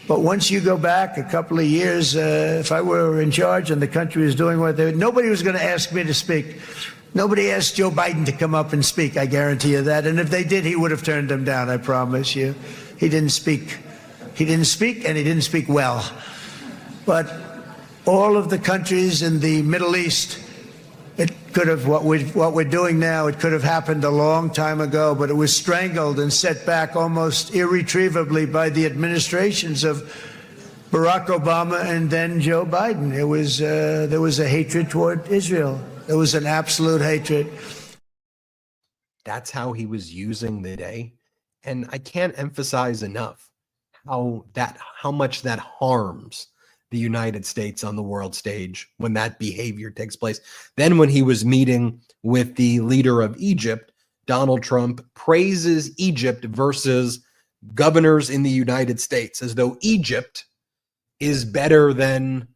But once you go back a couple of years, if I were in charge and the country was doing what they, nobody was going to ask me to speak. Nobody asked Joe Biden to come up and speak. I guarantee you that. And if they did, he would have turned them down. I promise you. He didn't speak. He didn't speak, and he didn't speak well. But all of the countries in the Middle East, it could have, what we're doing now, it could have happened a long time ago, but it was strangled and set back almost irretrievably by the administrations of Barack Obama and then Joe Biden. There was a hatred toward Israel. There was an absolute hatred. That's how he was using the day. And I can't emphasize enough how much that harms the United States on the world stage when that behavior takes place. Then when he was meeting with the leader of Egypt, Donald Trump praises Egypt versus governors in the United States, as though Egypt is better than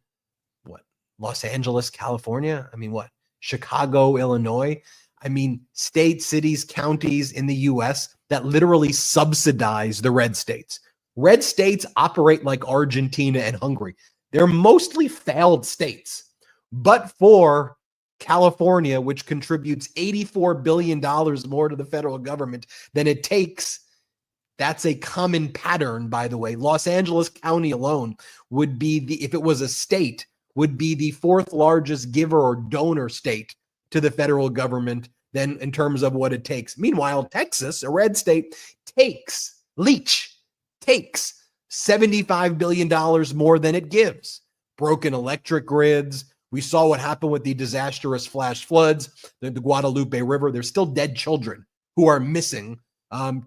what? Los Angeles, California? I mean, what? Chicago, Illinois? I mean, states, cities, counties in the US that literally subsidize the red states. Red states operate like Argentina and Hungary. They're mostly failed states, but for California, which contributes $84 billion more to the federal government than it takes. That's a common pattern, by the way. Los Angeles County alone would be if it was a state, would be the fourth largest giver or donor state to the federal government than in terms of what it takes. Meanwhile, Texas, a red state, takes $75 billion more than it gives. Broken electric grids. We saw what happened with the disastrous flash floods, the Guadalupe River. There's still dead children who are missing.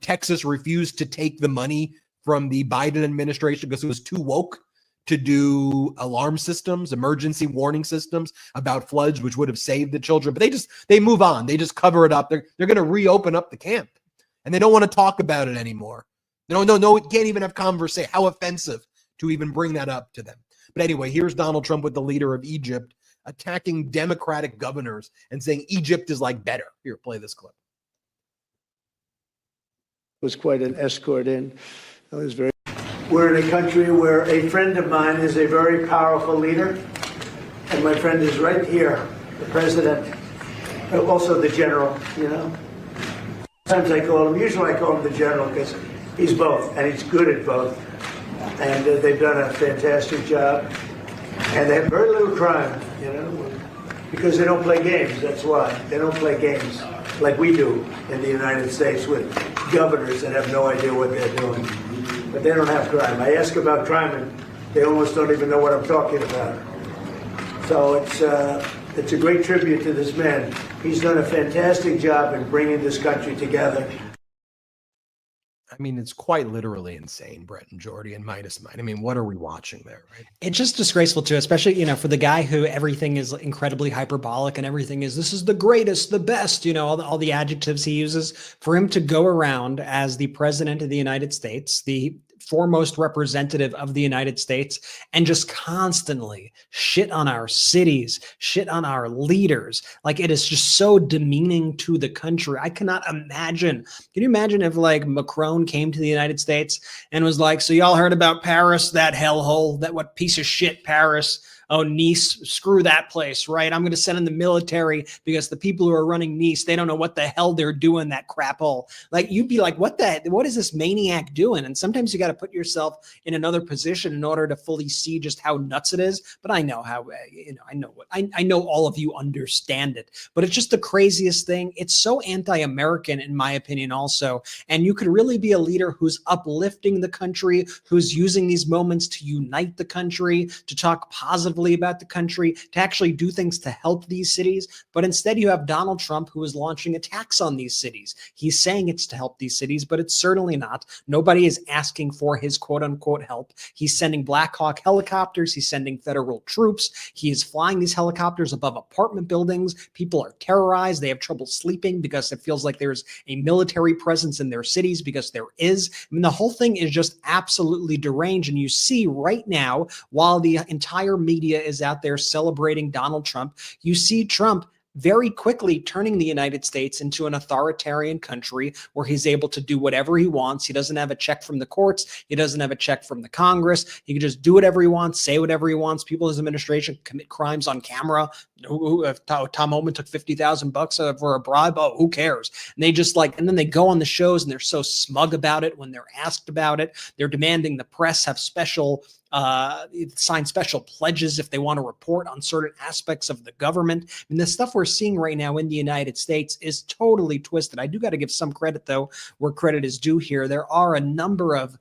Texas refused to take the money from the Biden administration because it was too woke to do alarm systems, emergency warning systems about floods, which would have saved the children. But they move on. They just cover it up. They're going to reopen up the camp, and they don't want to talk about it anymore. No, it can't even have conversation. How offensive to even bring that up to them. But anyway, here's Donald Trump with the leader of Egypt attacking Democratic governors and saying Egypt is like better. Here, play this clip. It was quite an escort in. It was very. We're in a country where a friend of mine is a very powerful leader, and my friend is right here, the president, also the general, you know. Sometimes usually I call him the general because he's both, and he's good at both. And they've done a fantastic job. And they have very little crime, you know, because they don't play games, that's why. They don't play games like we do in the United States with governors that have no idea what they're doing. But they don't have crime. I ask about crime, and they almost don't even know what I'm talking about. So it's a great tribute to this man. He's done a fantastic job in bringing this country together. I mean, it's quite literally insane, Brett and Jordy and Midas Mind. I mean, what are we watching there, right? It's just disgraceful too, especially, you know, for the guy who everything is incredibly hyperbolic and everything is, this is the greatest, the best, you know, all the adjectives he uses, for him to go around as the president of the United States, the foremost representative of the United States, and just constantly shit on our cities, shit on our leaders. Like, it is just so demeaning to the country. I cannot imagine. Can you imagine if like Macron came to the United States and was like, so y'all heard about Paris, that hellhole, that what piece of shit Paris? Oh, Nice, screw that place, right? I'm going to send in the military because the people who are running Nice, they don't know what the hell they're doing, that crap hole. Like, you'd be like, what is this maniac doing? And sometimes you got to put yourself in another position in order to fully see just how nuts it is. But I know how, I know all of you understand it, but it's just the craziest thing. It's so anti-American, in my opinion, also. And you could really be a leader who's uplifting the country, who's using these moments to unite the country, to talk positively about the country, to actually do things to help these cities. But instead you have Donald Trump, who is launching attacks on these cities. He's saying it's to help these cities, but it's certainly not. Nobody is asking for his quote unquote help. He's sending Black Hawk helicopters. He's sending federal troops. He is flying these helicopters above apartment buildings. People are terrorized. They have trouble sleeping because it feels like there's a military presence in their cities, because there is. I mean, the whole thing is just absolutely deranged. And you see right now, while the entire media is out there celebrating Donald Trump, you see Trump very quickly turning the United States into an authoritarian country where he's able to do whatever he wants. He doesn't have a check from the courts. He doesn't have a check from the Congress. He can just do whatever he wants, say whatever he wants. People in his administration commit crimes on camera. If Tom Homan took $50,000 for a bribe, oh, who cares? And they just and then they go on the shows and they're so smug about it when they're asked about it. They're demanding the press have sign special pledges if they want to report on certain aspects of the government. I mean, the stuff we're seeing right now in the United States is totally twisted. I do got to give some credit, though, where credit is due here. There are a number of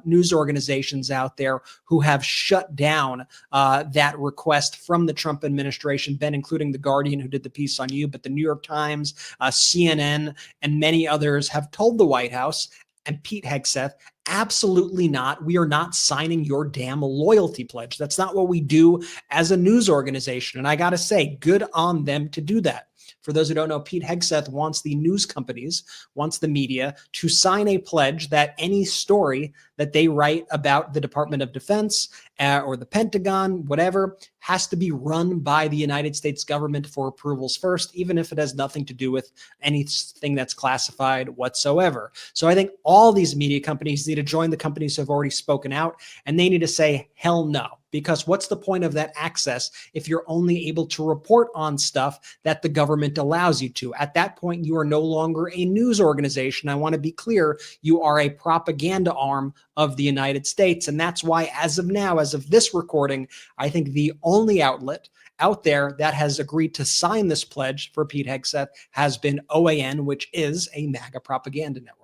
news organizations out there who have shut down that request from the Trump administration, Ben, including The Guardian, who did the piece on you, but the New York Times, CNN, and many others have told the White House and Pete Hegseth, absolutely not. We are not signing your damn loyalty pledge. That's not what we do as a news organization. And I got to say, good on them to do that. For those who don't know, Pete Hegseth wants the news companies, wants the media to sign a pledge that any story that they write about the Department of Defense or the Pentagon, whatever, has to be run by the United States government for approvals first, even if it has nothing to do with anything that's classified whatsoever. So I think all these media companies need to join the companies who have already spoken out, and they need to say, hell no. Because what's the point of that access if you're only able to report on stuff that the government allows you to? At that point, you are no longer a news organization. I want to be clear, you are a propaganda arm of the United States. And that's why, as of now, as of this recording, I think the only outlet out there that has agreed to sign this pledge for Pete Hegseth has been OAN, which is a MAGA propaganda network.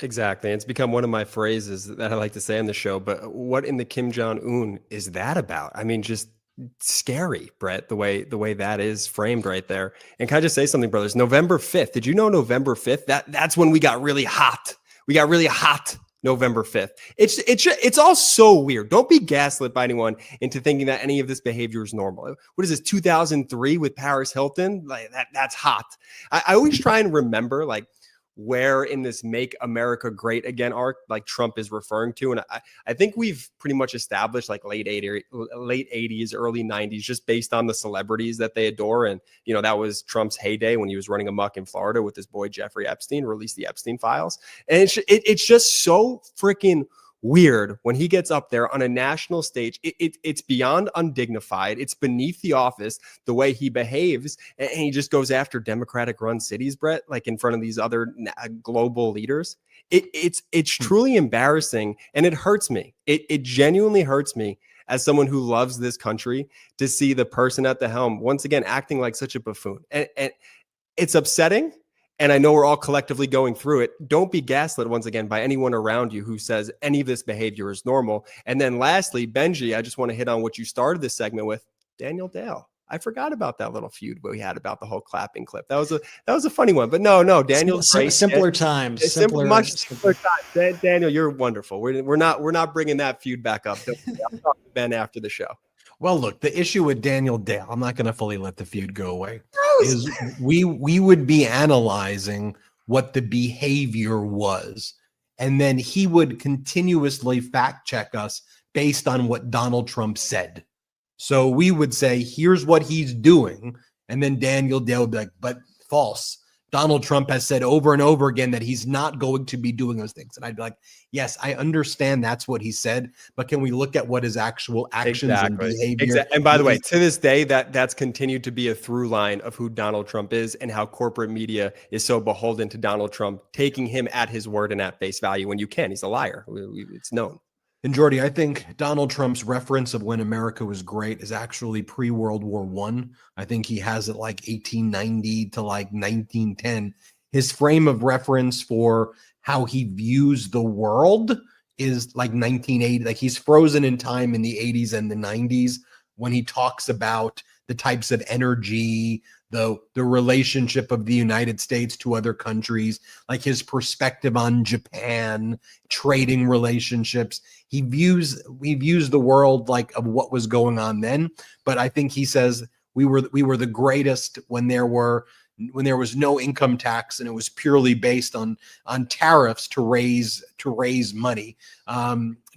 Exactly. It's become one of my phrases that I like to say on the show, but what in the Kim Jong-un is that about? I mean, just scary, Brett, the way that is framed right there. And can I just say something, brothers? November 5th. Did you know November 5th? That's when we got really hot. We got really hot November 5th. It's all so weird. Don't be gaslit by anyone into thinking that any of this behavior is normal. What is this, 2003 with Paris Hilton? That's hot. I always try and remember where in this Make America Great Again arc Trump is referring to. And I think we've pretty much established late 80s, early 90s, just based on the celebrities that they adore. And, that was Trump's heyday when he was running amok in Florida with his boy Jeffrey Epstein, released the Epstein files. And it's just so freaking weird when he gets up there on a national stage. It's beyond undignified. It's beneath the office, the way he behaves. And he just goes after Democratic run cities, Brett, in front of these other global leaders. It's truly embarrassing. And it hurts me. It genuinely hurts me as someone who loves this country to see the person at the helm once again acting like such a buffoon. And it's upsetting. And I know we're all collectively going through it. Don't be gaslit once again by anyone around you who says any of this behavior is normal. And then lastly, Benji, I just want to hit on what you started this segment with, Daniel Dale. I forgot about that little feud we had about the whole clapping clip. That was a funny one. But no, Daniel. Simpler times. Much simpler times. Daniel, you're wonderful. We're not bringing that feud back up. I'll talk to Ben after the show. Well, look, the issue with Daniel Dale, I'm not going to fully let the feud go away, is we would be analyzing what the behavior was, and then he would continuously fact check us based on what Donald Trump said. So we would say, here's what he's doing, and then Daniel Dale would be like, but false. Donald Trump has said over and over again that he's not going to be doing those things. And I'd be like, yes, I understand that's what he said, but can we look at what his actual actions and behavior? Exactly. And by the way, to this day, that's continued to be a through line of who Donald Trump is and how corporate media is so beholden to Donald Trump, taking him at his word and at face value when you can. He's a liar. It's known. And Jordy, I think Donald Trump's reference of when America was great is actually pre-World War I. I think he has it 1890 to 1910. His frame of reference for how he views the world is 1980. He's frozen in time in the 80s and the 90s when he talks about the types of energy, the relationship of the United States to other countries, like his perspective on Japan, trading relationships. He views the world like of what was going on then. But I think he says we were the greatest when there was no income tax and it was purely based on tariffs to raise money.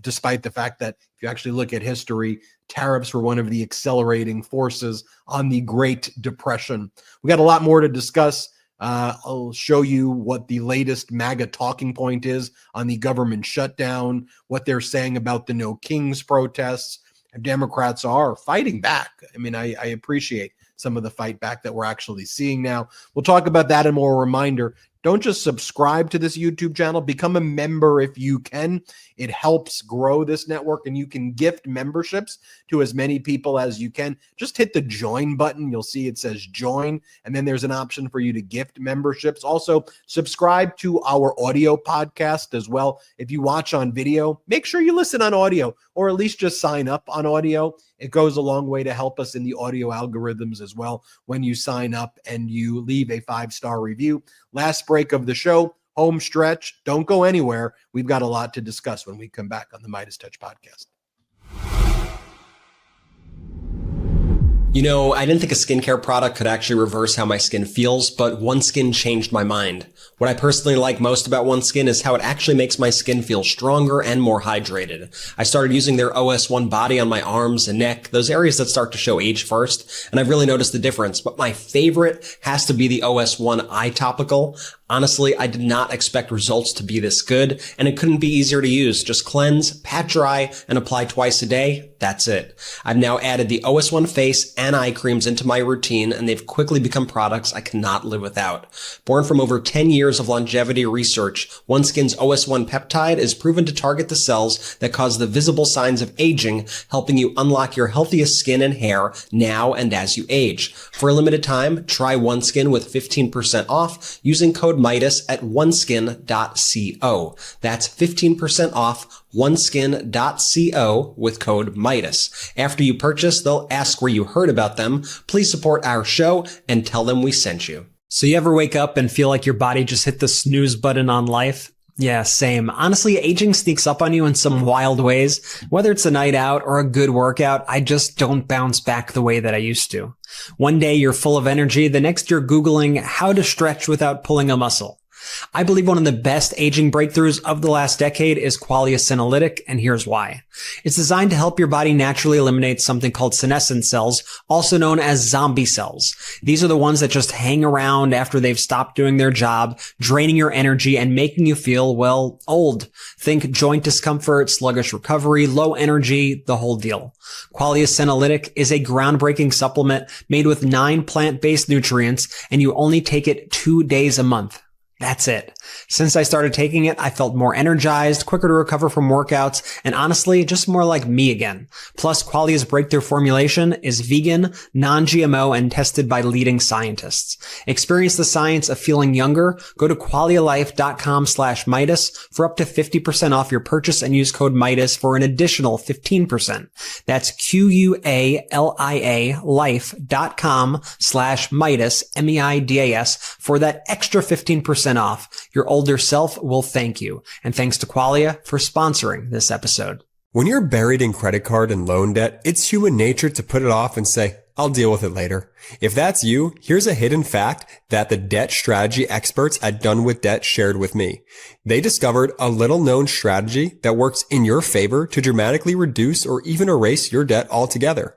Despite the fact that if you actually look at history, tariffs were one of the accelerating forces on the Great Depression. We got a lot more to discuss. I'll show you what the latest MAGA talking point is on the government shutdown, what they're saying about the No Kings protests. Democrats are fighting back. I mean, I appreciate some of the fight back that we're actually seeing now. We'll talk about that and more. A reminder, don't just subscribe to this YouTube channel, become a member if you can. It helps grow this network, and you can gift memberships to as many people as you can. Just hit the join button. You'll see it says join, and then there's an option for you to gift memberships. Also, subscribe to our audio podcast as well. If you watch on video, make sure you listen on audio, or at least just sign up on audio. It goes a long way to help us in the audio algorithms as well when you sign up and you leave a 5-star review. Last break of the show, home stretch. Don't go anywhere. We've got a lot to discuss when we come back on the MeidasTouch Podcast. You know, I didn't think a skincare product could actually reverse how my skin feels, but OneSkin changed my mind. What I personally like most about OneSkin is how it actually makes my skin feel stronger and more hydrated. I started using their OS1 body on my arms and neck, those areas that start to show age first, and I've really noticed the difference. But my favorite has to be the OS1 eye topical. Honestly, I did not expect results to be this good, and it couldn't be easier to use. Just cleanse, pat dry, and apply twice a day. That's it. I've now added the OS1 face and eye creams into my routine, and they've quickly become products I cannot live without. Born from over 10 years of longevity research, OneSkin's OS1 peptide is proven to target the cells that cause the visible signs of aging, helping you unlock your healthiest skin and hair now and as you age. For a limited time, try OneSkin with 15% off using code Meidas at oneskin.co. That's 15% off oneskin.co with code Meidas. After you purchase, they'll ask where you heard about them. Please support our show and tell them we sent you. So you ever wake up and feel like your body just hit the snooze button on life? Yeah, same. Honestly, aging sneaks up on you in some wild ways. Whether it's a night out or a good workout, I just don't bounce back the way that I used to. One day you're full of energy, the next you're Googling how to stretch without pulling a muscle. I believe one of the best aging breakthroughs of the last decade is Qualia Senolytic, and here's why. It's designed to help your body naturally eliminate something called senescent cells, also known as zombie cells. These are the ones that just hang around after they've stopped doing their job, draining your energy and making you feel, well, old. Think joint discomfort, sluggish recovery, low energy, the whole deal. Qualia Senolytic is a groundbreaking supplement made with 9 plant-based nutrients, and you only take it 2 days a month. That's it. Since I started taking it, I felt more energized, quicker to recover from workouts, and honestly, just more like me again. Plus, Qualia's breakthrough formulation is vegan, non-GMO, and tested by leading scientists. Experience the science of feeling younger. Go to qualialife.com/Meidas for up to 50% off your purchase and use code Meidas for an additional 15%. That's QUALIA life.com/Meidas, MEIDAS, for that extra 15% off. Your older self will thank you. And thanks to Qualia for sponsoring this episode. When you're buried in credit card and loan debt, it's human nature to put it off and say, I'll deal with it later. If that's you, here's a hidden fact that the debt strategy experts at Done With Debt shared with me. They discovered a little known strategy that works in your favor to dramatically reduce or even erase your debt altogether.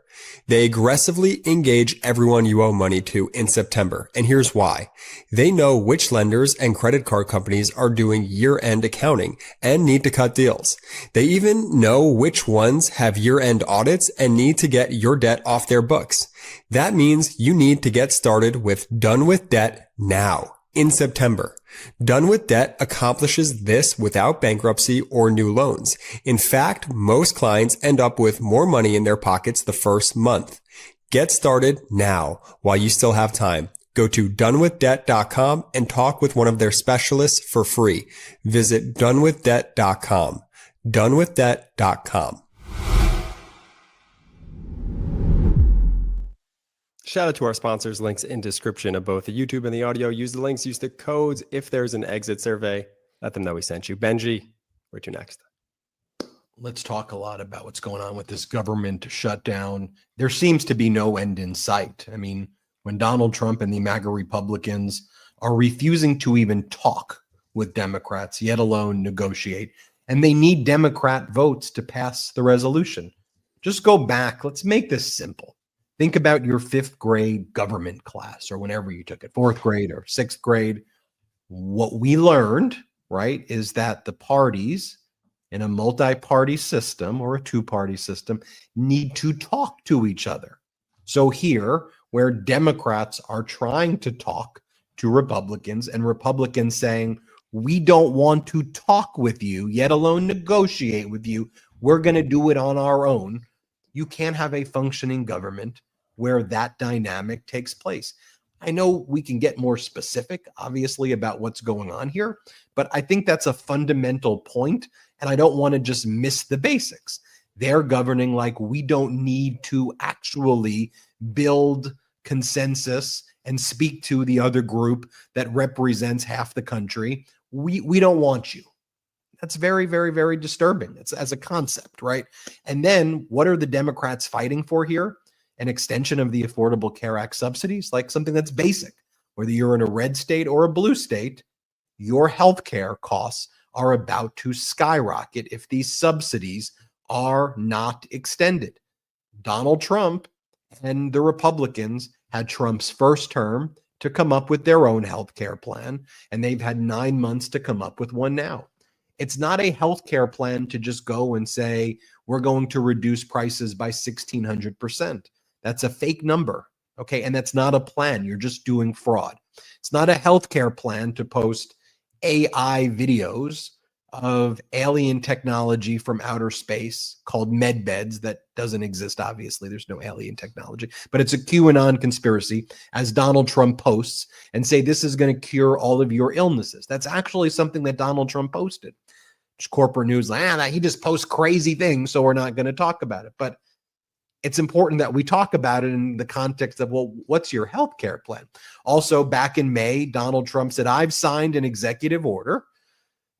They aggressively engage everyone you owe money to in September, and here's why. They know which lenders and credit card companies are doing year-end accounting and need to cut deals. They even know which ones have year-end audits and need to get your debt off their books. That means you need to get started with Done With Debt now. In September. Done With Debt accomplishes this without bankruptcy or new loans. In fact, most clients end up with more money in their pockets the first month. Get started now while you still have time. Go to donewithdebt.com and talk with one of their specialists for free. Visit donewithdebt.com. donewithdebt.com. Shout out to our sponsors, links in description of both the YouTube and the audio. Use the links, use the codes. If there's an exit survey, let them know we sent you. Benji, where to next? Let's talk a lot about what's going on with this government shutdown. There seems to be no end in sight. I mean, when Donald Trump and the MAGA Republicans are refusing to even talk with Democrats, yet alone negotiate, and they need Democrat votes to pass the resolution. Just go back. Let's make this simple. Think about your 5th grade government class or whenever you took it, 4th grade or 6th grade. What we learned, right, is that the parties in a multi-party system or a 2-party system need to talk to each other. So here, where Democrats are trying to talk to Republicans and Republicans saying, we don't want to talk with you, yet alone negotiate with you, we're going to do it on our own. You can't have a functioning government where that dynamic takes place. I know we can get more specific, obviously, about what's going on here, but I think that's a fundamental point, and I don't want to just miss the basics. They're governing like we don't need to actually build consensus and speak to the other group that represents half the country. We don't want you. That's very, very, very disturbing. It's as a concept, right? And then what are the Democrats fighting for here? An extension of the Affordable Care Act subsidies, like something that's basic. Whether you're in a red state or a blue state, your health care costs are about to skyrocket if these subsidies are not extended. Donald Trump and the Republicans had Trump's first term to come up with their own health care plan, and they've had 9 months to come up with one now. It's not a health care plan to just go and say, we're going to reduce prices by 1,600%. That's a fake number, okay? And that's not a plan. You're just doing fraud. It's not a healthcare plan to post AI videos of alien technology from outer space called med beds that doesn't exist, obviously. There's no alien technology, but it's a QAnon conspiracy, as Donald Trump posts, and say this is going to cure all of your illnesses. That's actually something that Donald Trump posted. Corporate news, like, he just posts crazy things, so we're not going to talk about it. But it's important that we talk about it in the context of, well, what's your health care plan? Also, back in May, Donald Trump said, I've signed an executive order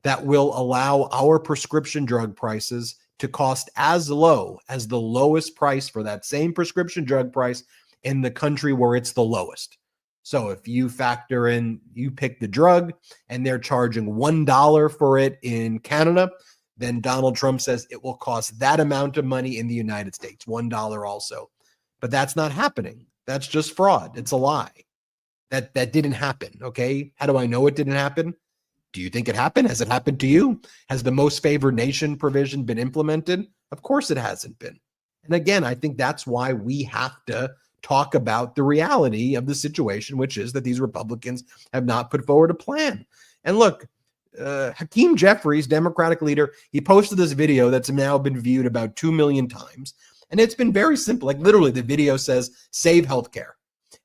that will allow our prescription drug prices to cost as low as the lowest price for that same prescription drug price in the country where it's the lowest. So if you factor in, you pick the drug and they're charging $1 for it in Canada, then Donald Trump says it will cost that amount of money in the United States, $1 also. But that's not happening. That's just fraud. It's a lie. That didn't happen, okay? How do I know it didn't happen? Do you think it happened? Has it happened to you? Has the most favored nation provision been implemented? Of course it hasn't been. And again, I think that's why we have to talk about the reality of the situation, which is that these Republicans have not put forward a plan. And look, Hakeem Jeffries, Democratic leader, he posted this video that's now been viewed about 2 million times. And it's been very simple. Like literally the video says, save healthcare.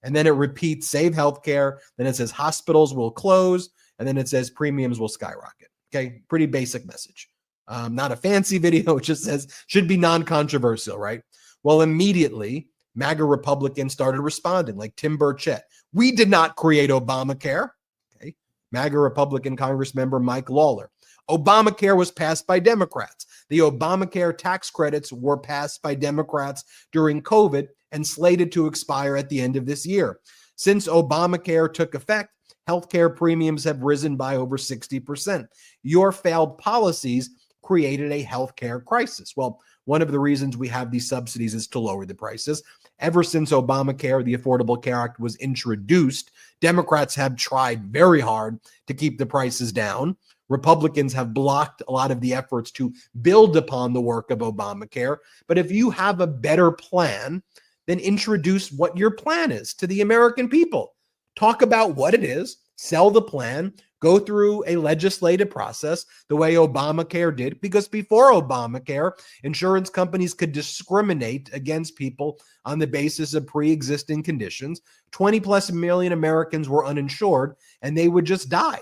And then it repeats, save healthcare. Then it says hospitals will close. And then it says premiums will skyrocket. Okay. Pretty basic message. Not a fancy video. It just says should be non-controversial, right? Well, immediately MAGA Republicans started responding, like Tim Burchett. We did not create Obamacare. Okay. MAGA Republican Congressmember Mike Lawler. Obamacare was passed by Democrats. The Obamacare tax credits were passed by Democrats during COVID and slated to expire at the end of this year. Since Obamacare took effect, healthcare premiums have risen by over 60%. Your failed policies created a healthcare crisis. Well, one of the reasons we have these subsidies is to lower the prices. Ever since Obamacare, the Affordable Care Act, was introduced, Democrats have tried very hard to keep the prices down. Republicans have blocked a lot of the efforts to build upon the work of Obamacare. But if you have a better plan, then introduce what your plan is to the American people. Talk about what it is, sell the plan, go through a legislative process the way Obamacare did, because before Obamacare, insurance companies could discriminate against people on the basis of pre-existing conditions. 20 plus million Americans were uninsured and they would just die.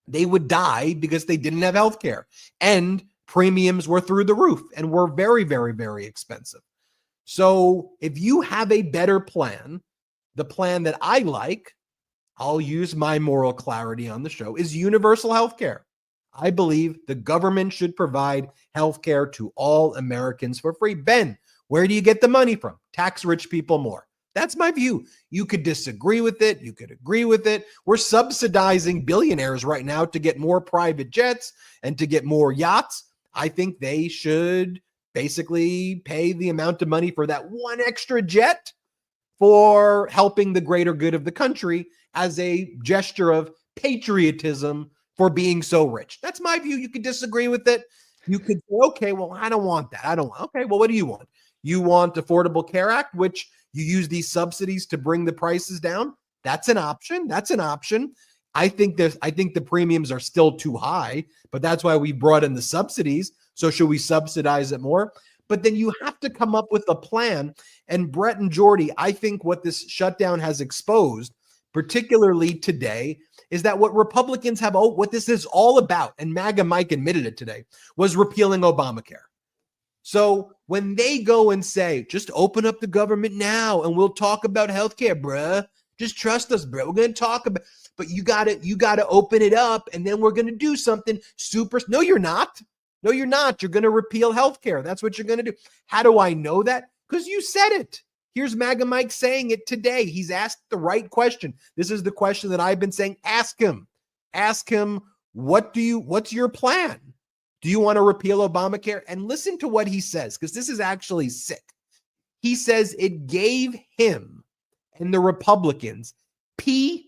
They would die because they didn't have health care, and premiums were through the roof and were very, very, very expensive. So if you have a better plan, the plan that I like, I'll use my moral clarity on the show, is universal health care. I believe the government should provide health care to all Americans for free. Ben, where do you get the money from? Tax rich people more. That's my view. You could disagree with it. You could agree with it. We're subsidizing billionaires right now to get more private jets and to get more yachts. I think they should basically pay the amount of money for that one extra jet for helping the greater good of the country as a gesture of patriotism for being so rich. That's my view. You could disagree with it. You could say, okay, well, I don't want that. I don't want. Okay, well, what do you want? You want Affordable Care Act, which you use these subsidies to bring the prices down. That's an option. That's an option. I think the premiums are still too high, but that's why we brought in the subsidies. So should we subsidize it more? But then you have to come up with a plan. And Brett and Jordy, I think what this shutdown has exposed, particularly today, is that what Republicans have, what this is all about, and MAGA Mike admitted it today, was repealing Obamacare. So when they go and say, just open up the government now and we'll talk about healthcare, bruh. Just trust us, bruh. We're going to talk about, but you got to open it up and then we're going to do something super. No, you're not. No, you're not. You're going to repeal healthcare. That's what you're going to do. How do I know that? Because you said it. Here's MAGA Mike saying it today. He's asked the right question. This is the question that I've been saying. Ask him. Ask him, what's your plan? Do you want to repeal Obamacare? And listen to what he says, because this is actually sick. He says it gave him and the Republicans PTSD.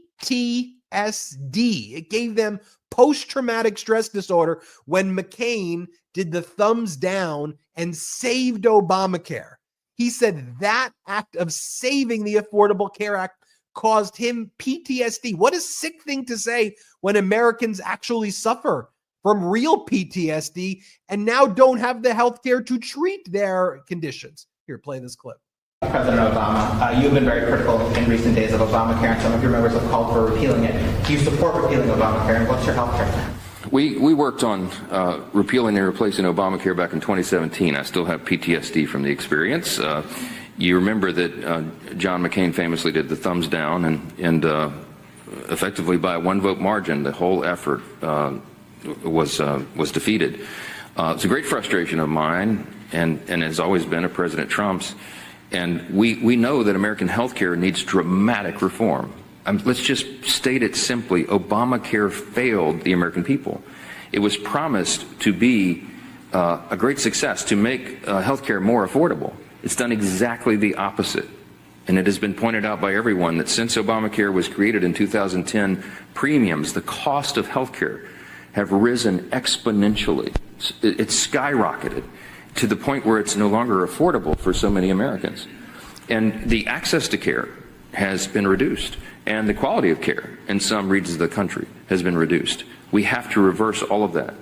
It gave them post-traumatic stress disorder when McCain did the thumbs down and saved Obamacare. He said that act of saving the Affordable Care Act caused him PTSD. What a sick thing to say when Americans actually suffer from real PTSD and now don't have the health care to treat their conditions. Here, play this clip. President Obama, you've been very critical in recent days of Obamacare, and some of your members have called for repealing it. Do you support repealing Obamacare, and what's your health care plan? We worked on repealing and replacing Obamacare back in 2017. I still have PTSD from the experience. You remember that John McCain famously did the thumbs down, and effectively by a one-vote margin, the whole effort was defeated. It's a great frustration of mine, and has always been of President Trump's. And we know that American healthcare needs dramatic reform. Let's just state it simply. Obamacare failed the American people. It was promised to be a great success, to make healthcare more affordable. It's done exactly the opposite. And it has been pointed out by everyone that since Obamacare was created in 2010, premiums, the cost of healthcare, have risen exponentially. It's skyrocketed to the point where it's no longer affordable for so many Americans. And the access to care has been reduced, and the quality of care in some regions of the country has been reduced. We have to reverse all of that,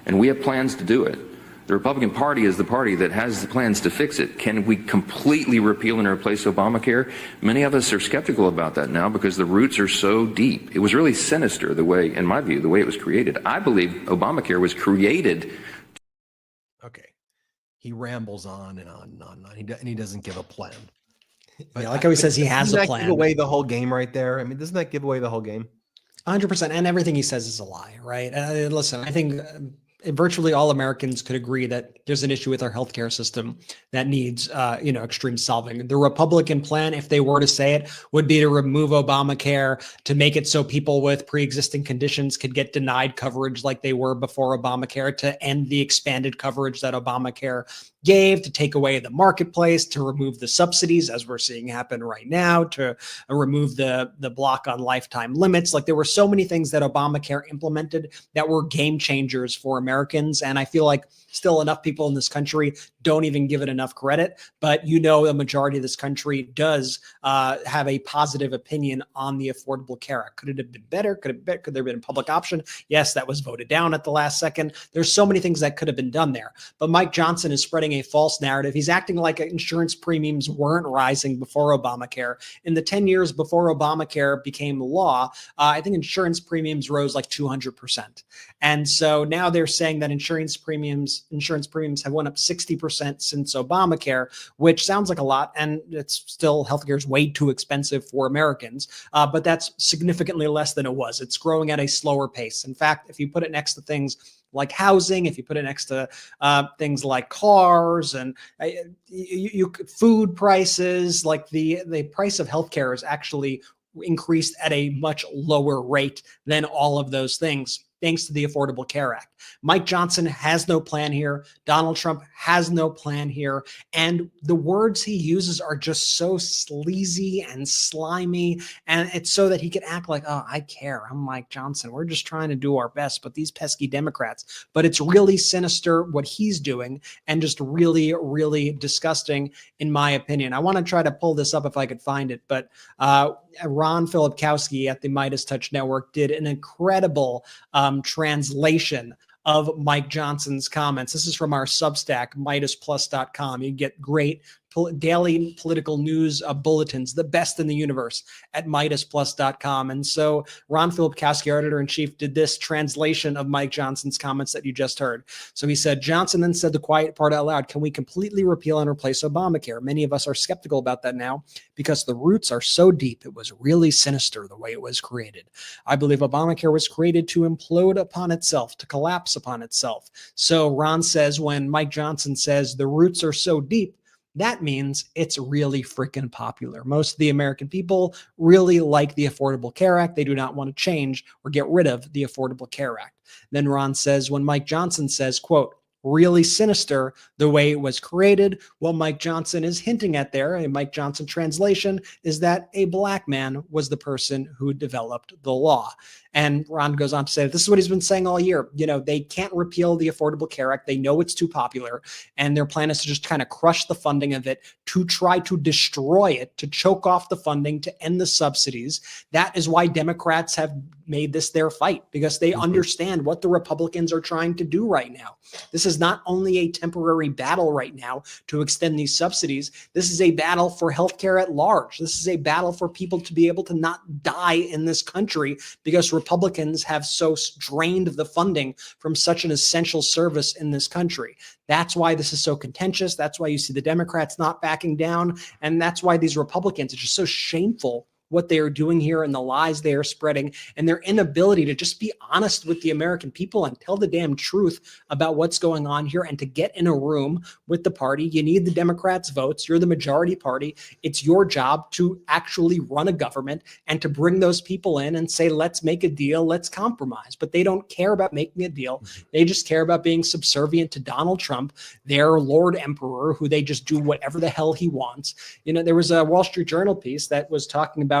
and we have plans to do it. The Republican Party is the party that has the plans to fix it. Can we completely repeal and replace Obamacare? Many of us are skeptical about that now because the roots are so deep. It was really sinister the way, in my view, the way it was created. I believe Obamacare was created. Okay. He rambles on and on and on and on. He doesn't give a plan. But yeah, like how he says he has a plan. Give away the whole game right there. I mean, doesn't that give away the whole game? 100%. And everything he says is a lie, right? Listen, I think virtually all Americans could agree that there's an issue with our healthcare system that needs, extreme solving. The Republican plan, if they were to say it, would be to remove Obamacare, to make it so people with pre-existing conditions could get denied coverage like they were before Obamacare, to end the expanded coverage that Obamacare gave, to take away the marketplace, to remove the subsidies, as we're seeing happen right now, to remove the block on lifetime limits. Like, there were so many things that Obamacare implemented that were game changers for Americans. And I feel like still enough people in this country don't even give it enough credit. But the majority of this country does have a positive opinion on the Affordable Care Act. Could it have been better? Could there have been a public option? Yes, that was voted down at the last second. There's so many things that could have been done there. But Mike Johnson is spreading a false narrative. He's acting like insurance premiums weren't rising before Obamacare. In the 10 years before Obamacare became law, I think insurance premiums rose like 200%. And so now they're saying saying that insurance premiums have went up 60% since Obamacare, which sounds like a lot, and it's still, healthcare is way too expensive for Americans, but that's significantly less than it was. It's growing at a slower pace. In fact, if you put it next to things like housing, if you put it next to things like cars and food prices, like the price of healthcare is actually increased at a much lower rate than all of those things, thanks to the Affordable Care Act. Mike Johnson has no plan here. Donald Trump has no plan here. And the words he uses are just so sleazy and slimy. And it's so that he can act like, oh, I care. I'm Mike Johnson. We're just trying to do our best. But these pesky Democrats. But it's really sinister what he's doing and just really, really disgusting, in my opinion. I want to try to pull this up if I could find it. But Ron Filipkowski at the MeidasTouch Network did an incredible translation of Mike Johnson's comments. This is from our Substack, MeidasPlus.com. You get great daily political news bulletins, the best in the universe, at MeidasPlus.com. And so Ron Filipkowski, our editor-in-chief, did this translation of Mike Johnson's comments that you just heard. So he said, Johnson then said the quiet part out loud, can we completely repeal and replace Obamacare? Many of us are skeptical about that now because the roots are so deep. It was really sinister the way it was created. I believe Obamacare was created to implode upon itself, to collapse upon itself. So Ron says when Mike Johnson says the roots are so deep, that means it's really freaking popular. Most of the American people really like the Affordable Care Act. They do not want to change or get rid of the Affordable Care Act. Then Ron says, when Mike Johnson says, quote, really sinister the way it was created, what Mike Johnson is hinting at there, a Mike Johnson translation, is that a black man was the person who developed the law. And Ron goes on to say, this is what he's been saying all year. You know, they can't repeal the Affordable Care Act. They know it's too popular. And their plan is to just kind of crush the funding of it, to try to destroy it, to choke off the funding, to end the subsidies. That is why Democrats have made this their fight, because they understand what the Republicans are trying to do right now. This is not only a temporary battle right now to extend these subsidies. This is a battle for healthcare at large. This is a battle for people to be able to not die in this country because Republicans have so drained the funding from such an essential service in this country. That's why this is so contentious. That's why you see the Democrats not backing down. And that's why these Republicans, it's just so shameful what they are doing here and the lies they are spreading and their inability to just be honest with the American people and tell the damn truth about what's going on here and to get in a room with the party. You need the Democrats' votes. You're the majority party. It's your job to actually run a government and to bring those people in and say, let's make a deal, let's compromise. But they don't care about making a deal. They just care about being subservient to Donald Trump, their Lord Emperor, who they just do whatever the hell he wants. You know, there was a Wall Street Journal piece that was talking about,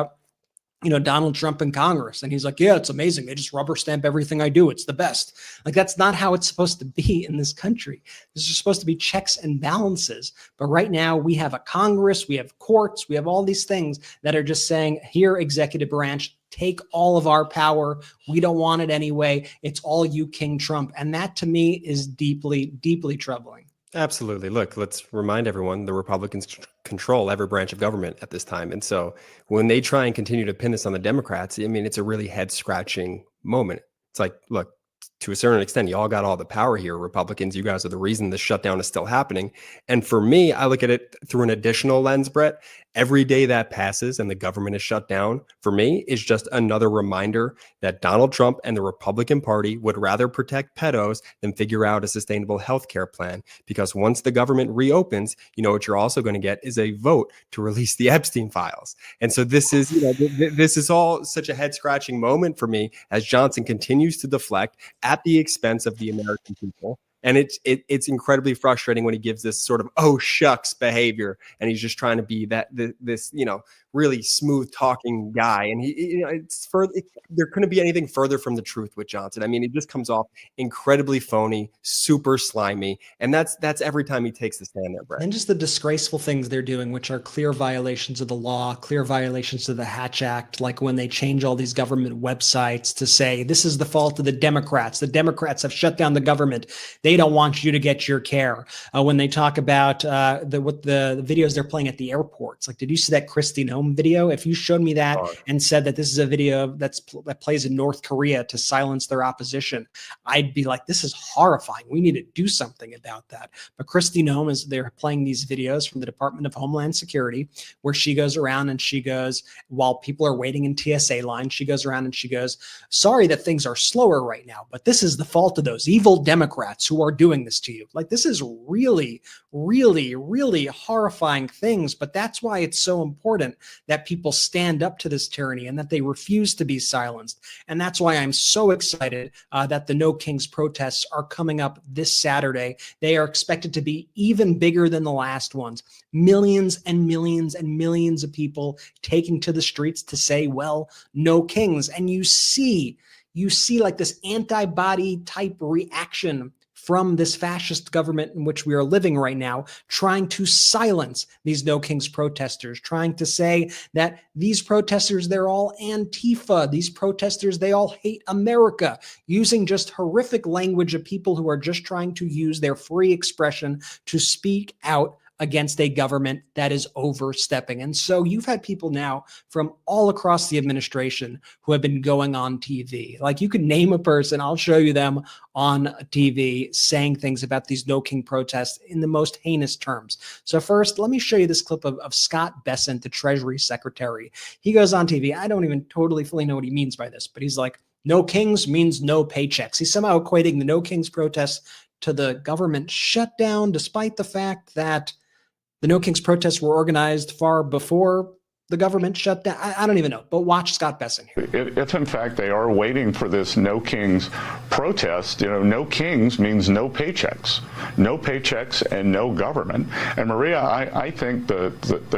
you know, Donald Trump in Congress. And he's like, yeah, it's amazing. They just rubber stamp everything I do. It's the best. Like, that's not how it's supposed to be in this country. This is supposed to be checks and balances. But right now we have a Congress, we have courts, we have all these things that are just saying, here, executive branch, take all of our power. We don't want it anyway. It's all you, King Trump. And that to me is deeply, deeply troubling. Absolutely. Look, let's remind everyone the Republicans control every branch of government at this time. And so when they try and continue to pin this on the Democrats, I mean, it's a really head scratching moment. It's like, look, to a certain extent, you all got all the power here. Republicans, you guys are the reason this shutdown is still happening. And for me, I look at it through an additional lens, Brett. Every day that passes and the government is shut down, for me, is just another reminder that Donald Trump and the Republican Party would rather protect pedos than figure out a sustainable healthcare plan. Because once the government reopens, you know what you're also going to get is a vote to release the Epstein files. And so this is, you know, this is all such a head scratching moment for me as Johnson continues to deflect at the expense of the American people. And it's incredibly frustrating when he gives this sort of, oh, shucks behavior. And he's just trying to be this, you know, really smooth talking guy. And there couldn't be anything further from the truth with Johnson. I mean, it just comes off incredibly phony, super slimy. And that's every time he takes the stand there, Brett. And just the disgraceful things they're doing, which are clear violations of the law, clear violations of the Hatch Act, like when they change all these government websites to say, this is the fault of the Democrats. The Democrats have shut down the government. They They don't want you to get your care. When they talk about what the videos they're playing at the airports, like, did you see that Kristi Noem video? If you showed me that and said that this is a video that plays in North Korea to silence their opposition, I'd be like, this is horrifying. We need to do something about that. But Kristi Noem they're playing these videos from the Department of Homeland Security, where she goes around and she goes, while people are waiting in TSA lines, she goes around and she goes, sorry that things are slower right now, but this is the fault of those evil Democrats who are doing this to you. Like, this is really, really, really horrifying things. But that's why it's so important that people stand up to this tyranny and that they refuse to be silenced. And that's why I'm so excited that the No Kings protests are coming up this Saturday. They are expected to be even bigger than the last ones. Millions and millions and millions of people taking to the streets to say, well, no kings. And you see like this antibody type reaction from this fascist government in which we are living right now, trying to silence these No Kings protesters, trying to say that these protesters, they're all Antifa. These protesters, they all hate America, using just horrific language of people who are just trying to use their free expression to speak out against a government that is overstepping. And so you've had people now from all across the administration who have been going on TV. Like, you could name a person, I'll show you them on TV saying things about these No King protests in the most heinous terms. So first, let me show you this clip of Scott Bessent, the Treasury Secretary. He goes on TV. I don't even totally fully know what he means by this, but he's like, no kings means no paychecks. He's somehow equating the No Kings protests to the government shutdown, despite the fact that the No Kings protests were organized far before the government shut down. I don't even know, but watch Scott Bessent here. If in fact they are waiting for this No Kings protest, no kings means no paychecks and no government. And Maria, I think the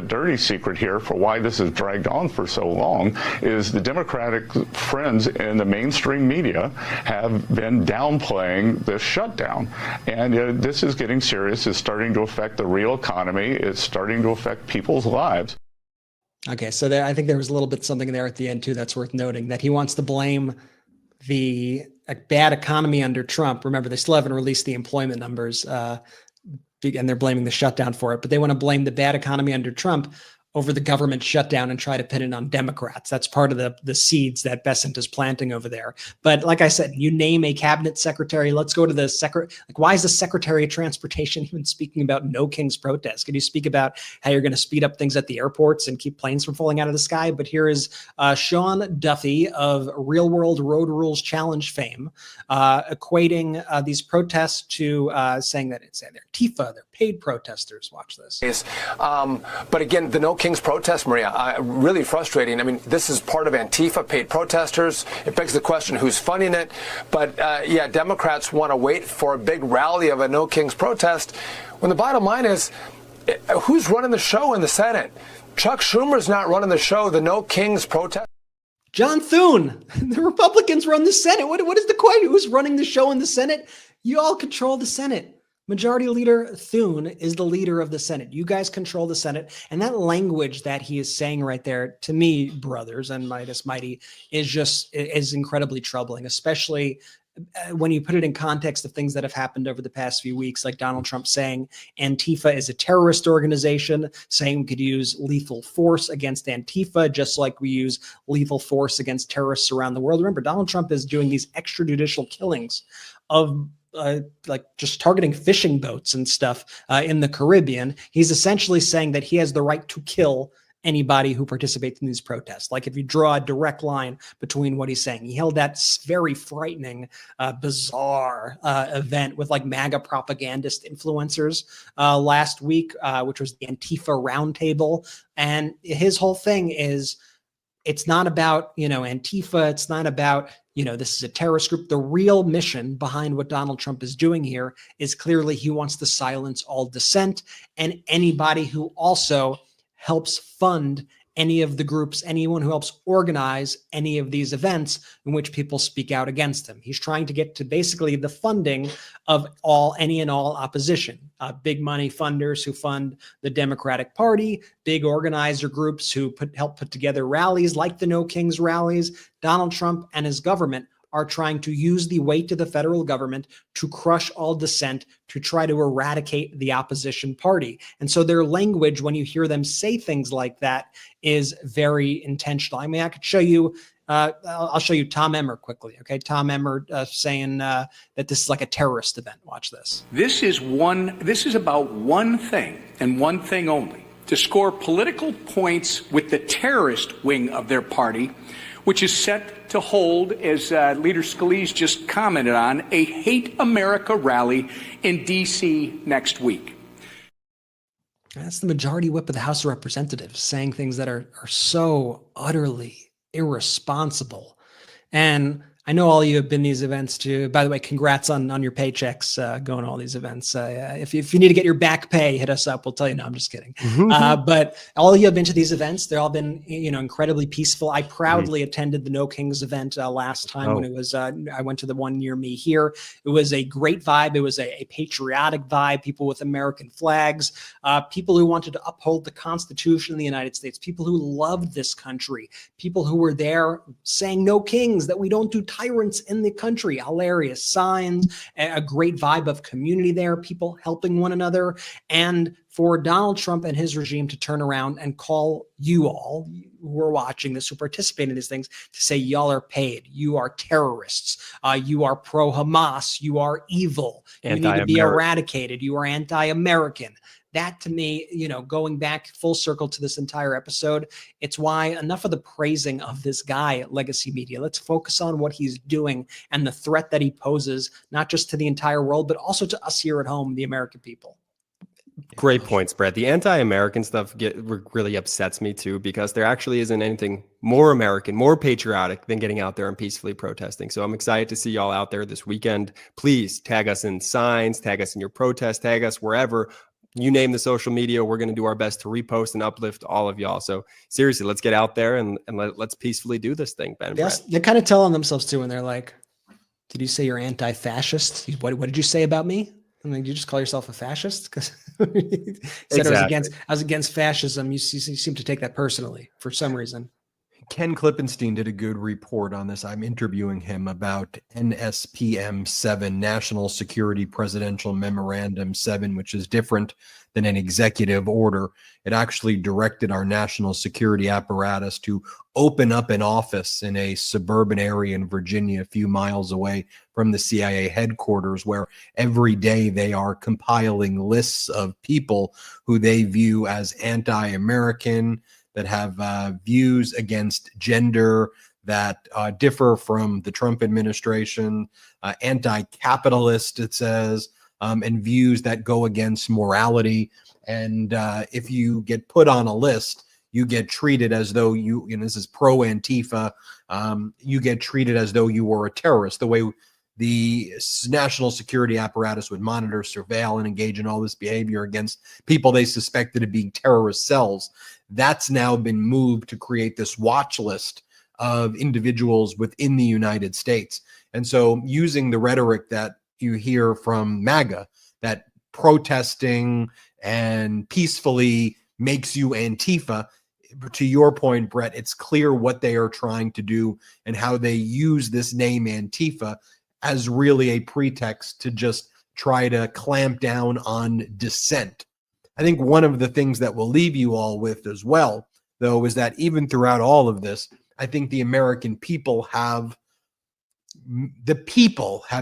dirty secret here for why this has dragged on for so long is the Democratic friends in the mainstream media have been downplaying this shutdown. And this is getting serious. It's starting to affect the real economy. It's starting to affect people's lives. Okay, so I think there was a little bit something there at the end too that's worth noting, that he wants to blame the bad economy under Trump. Remember, they still haven't released the employment numbers, and they're blaming the shutdown for it. But they want to blame the bad economy under Trump over the government shutdown and try to pin it on Democrats. That's part of the seeds that Bessent is planting over there. But like I said, you name a cabinet secretary. Let's go to the why is the Secretary of Transportation even speaking about No Kings protests? Could you speak about how you're going to speed up things at the airports and keep planes from falling out of the sky? But here is Sean Duffy of Real World Road Rules Challenge fame, equating these protests to saying that they're Antifa, they're paid protesters. Watch this. But again, the No Kings protest, Maria, really frustrating. I mean, this is part of Antifa, paid protesters. It begs the question, who's funding it? But yeah, Democrats want to wait for a big rally of a No Kings protest, when the bottom line is, who's running the show in the Senate? Chuck Schumer's not running the show. The No Kings protest. John Thune, the Republicans run the Senate. What is the question? Who's running the show in the Senate? You all control the Senate. Majority Leader Thune is the leader of the Senate. You guys control the Senate. And that language that he is saying right there, to me, brothers and Midas Mighty, is incredibly troubling, especially when you put it in context of things that have happened over the past few weeks, like Donald Trump saying Antifa is a terrorist organization, saying we could use lethal force against Antifa, just like we use lethal force against terrorists around the world. Remember, Donald Trump is doing these extrajudicial killings of like just targeting fishing boats and stuff in the Caribbean. He's essentially saying that he has the right to kill anybody who participates in these protests. Like, if you draw a direct line between what he's saying, he held that very frightening, bizarre event with like MAGA propagandist influencers last week, which was the Antifa Roundtable. And his whole thing is, it's not about, Antifa. It's not about, this is a terrorist group. The real mission behind what Donald Trump is doing here is clearly he wants to silence all dissent and anybody who also helps fund any of the groups, anyone who helps organize any of these events in which people speak out against him. He's trying to get to basically the funding of any and all opposition. Big money funders who fund the Democratic Party, big organizer groups who help put together rallies like the No Kings rallies. Donald Trump and his government are trying to use the weight of the federal government to crush all dissent, to try to eradicate the opposition party. And so their language, when you hear them say things like that, is very intentional. I mean, I could show you, I'll show you Tom Emmer quickly. Okay. Tom Emmer saying that this is like a terrorist event. Watch this. This is about one thing and one thing only: to score political points with the terrorist wing of their party, which is set to hold, as Leader Scalise just commented on, a Hate America rally in D.C. next week. That's the majority whip of the House of Representatives saying things that are so utterly irresponsible. And I know all of you have been to these events too. By the way, congrats on your paychecks going to all these events. If you need to get your back pay, hit us up. We'll tell you. No, I'm just kidding. But all of you have been to these events. They've all been, incredibly peaceful. I proudly attended the No Kings event last time when it was. I went to the one near me here. It was a great vibe. It was a patriotic vibe. People with American flags. People who wanted to uphold the Constitution of the United States. People who loved this country. People who were there saying "No Kings," that we don't do tyrants in the country. Hilarious signs, a great vibe of community there, people helping one another. And for Donald Trump and his regime to turn around and call you all who are watching this, who participate in these things, to say y'all are paid, you are terrorists, you are pro-Hamas, you are evil, you need to be eradicated, you are anti-American. That, to me, going back full circle to this entire episode, it's why enough of the praising of this guy at Legacy Media. Let's focus on what he's doing and the threat that he poses, not just to the entire world, but also to us here at home, the American people. Great points, Brett. The anti-American stuff really upsets me too, because there actually isn't anything more American, more patriotic than getting out there and peacefully protesting. So I'm excited to see y'all out there this weekend. Please tag us in signs, tag us in your protest, tag us wherever. You name the social media, we're going to do our best to repost and uplift all of y'all. So seriously, let's get out there and let's peacefully do this thing, Ben. They're kind of telling themselves too, and they're like, did you say you're anti-fascist? What did you say about me? I mean, you just call yourself a fascist? Because exactly. I was against fascism. You seem to take that personally for some reason. Ken Klippenstein did a good report on this. I'm interviewing him about NSPM 7, National Security Presidential Memorandum 7, which is different than an executive order. It actually directed our national security apparatus to open up an office in a suburban area in Virginia, a few miles away from the CIA headquarters, where every day they are compiling lists of people who they view as anti-American, that have views against gender that differ from the Trump administration, anti-capitalist, it says, and views that go against morality. And if you get put on a list, you get treated as though this is pro-Antifa, you get treated as though you were a terrorist, the way the national security apparatus would monitor, surveil, and engage in all this behavior against people they suspected of being terrorist cells. That's now been moved to create this watch list of individuals within the United States. And so using the rhetoric that you hear from MAGA, that protesting and peacefully makes you Antifa, to your point, Brett, it's clear what they are trying to do and how they use this name Antifa as really a pretext to just try to clamp down on dissent. I think one of the things that we'll leave you all with as well, though, is that even throughout all of this, I think the American people have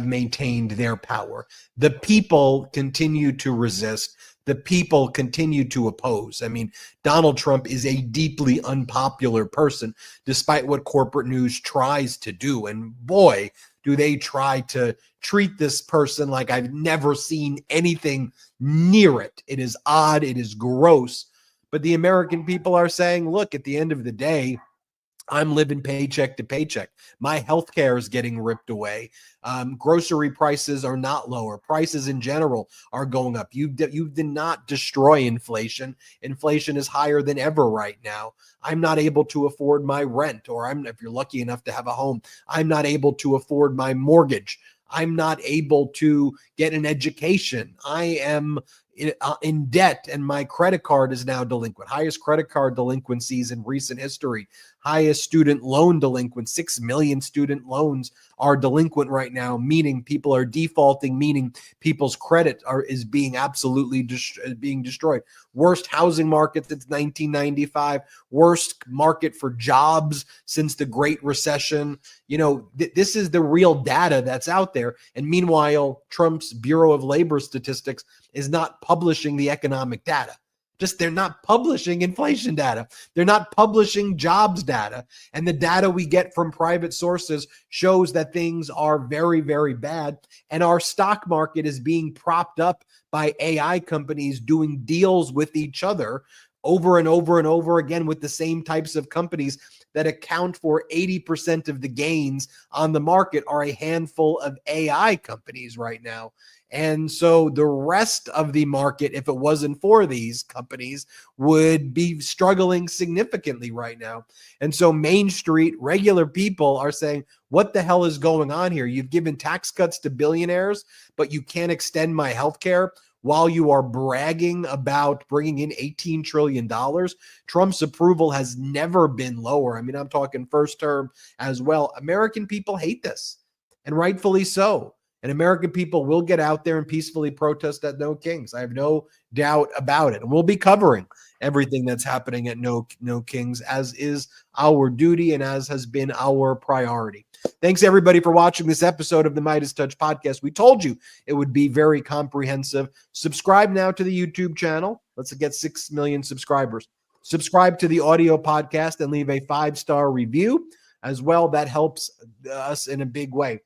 maintained their power. The people continue to resist. The people continue to oppose. I mean, Donald Trump is a deeply unpopular person, despite what corporate news tries to do. And boy, do they try to treat this person like I've never seen anything near it. It is odd. It is gross. But the American people are saying, look, at the end of the day, I'm living paycheck to paycheck. My healthcare is getting ripped away. Grocery prices are not lower. Prices in general are going up. You did not destroy inflation. Inflation is higher than ever right now. I'm not able to afford my rent, or if you're lucky enough to have a home, I'm not able to afford my mortgage. I'm not able to get an education. I am in debt and my credit card is now delinquent. Highest credit card delinquencies in recent history. Highest student loan delinquent. 6 million student loans are delinquent right now, meaning people are defaulting, meaning people's credit is being absolutely being destroyed. Worst housing market since 1995. Worst market for jobs since the Great Recession. This is the real data that's out there. And meanwhile, Trump's Bureau of Labor Statistics is not publishing the economic data. They're not publishing inflation data. They're not publishing jobs data. And the data we get from private sources shows that things are very, very bad. And our stock market is being propped up by AI companies doing deals with each other over and over and over again with the same types of companies that account for 80% of the gains on the market are a handful of AI companies right now. And so the rest of the market, if it wasn't for these companies, would be struggling significantly right now. And so Main Street, regular people are saying, what the hell is going on here? You've given tax cuts to billionaires, but you can't extend my health care while you are bragging about bringing in $18 trillion. Trump's approval has never been lower. I mean, I'm talking first term as well. American people hate this, and rightfully so. And American people will get out there and peacefully protest at No Kings. I have no doubt about it. And we'll be covering everything that's happening at No Kings, as is our duty and as has been our priority. Thanks, everybody, for watching this episode of the MeidasTouch Podcast. We told you it would be very comprehensive. Subscribe now to the YouTube channel. Let's get 6 million subscribers. Subscribe to the audio podcast and leave a 5-star review as well. That helps us in a big way.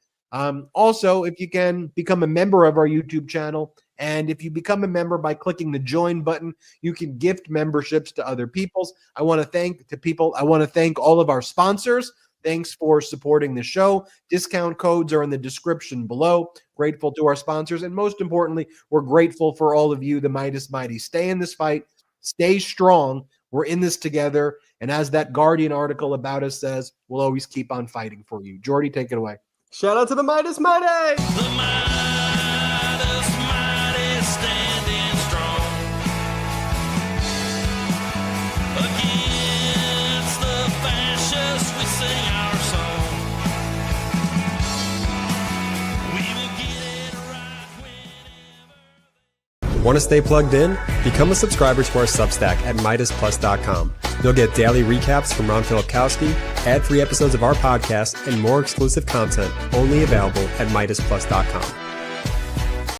Also, if you can become a member of our YouTube channel, and if you become a member by clicking the join button, you can gift memberships to other people's. I want to thank all of our sponsors. Thanks for supporting the show. Discount codes are in the description below. Grateful to our sponsors. And most importantly, we're grateful for all of you, the Meidas Mighty. Stay in this fight. Stay strong. We're in this together. And as that Guardian article about us says, we'll always keep on fighting for you. Jordy, take it away. Shout out to the Meidas Mighty! The Meidas Mighty standing strong against the fascists. We sing our song. We will get it right whenever. Want to stay plugged in? Become a subscriber to our Substack at MeidasPlus.com. You'll get daily recaps from Ron Filipkowski, ad-free episodes of our podcast, and more exclusive content only available at MeidasPlus.com.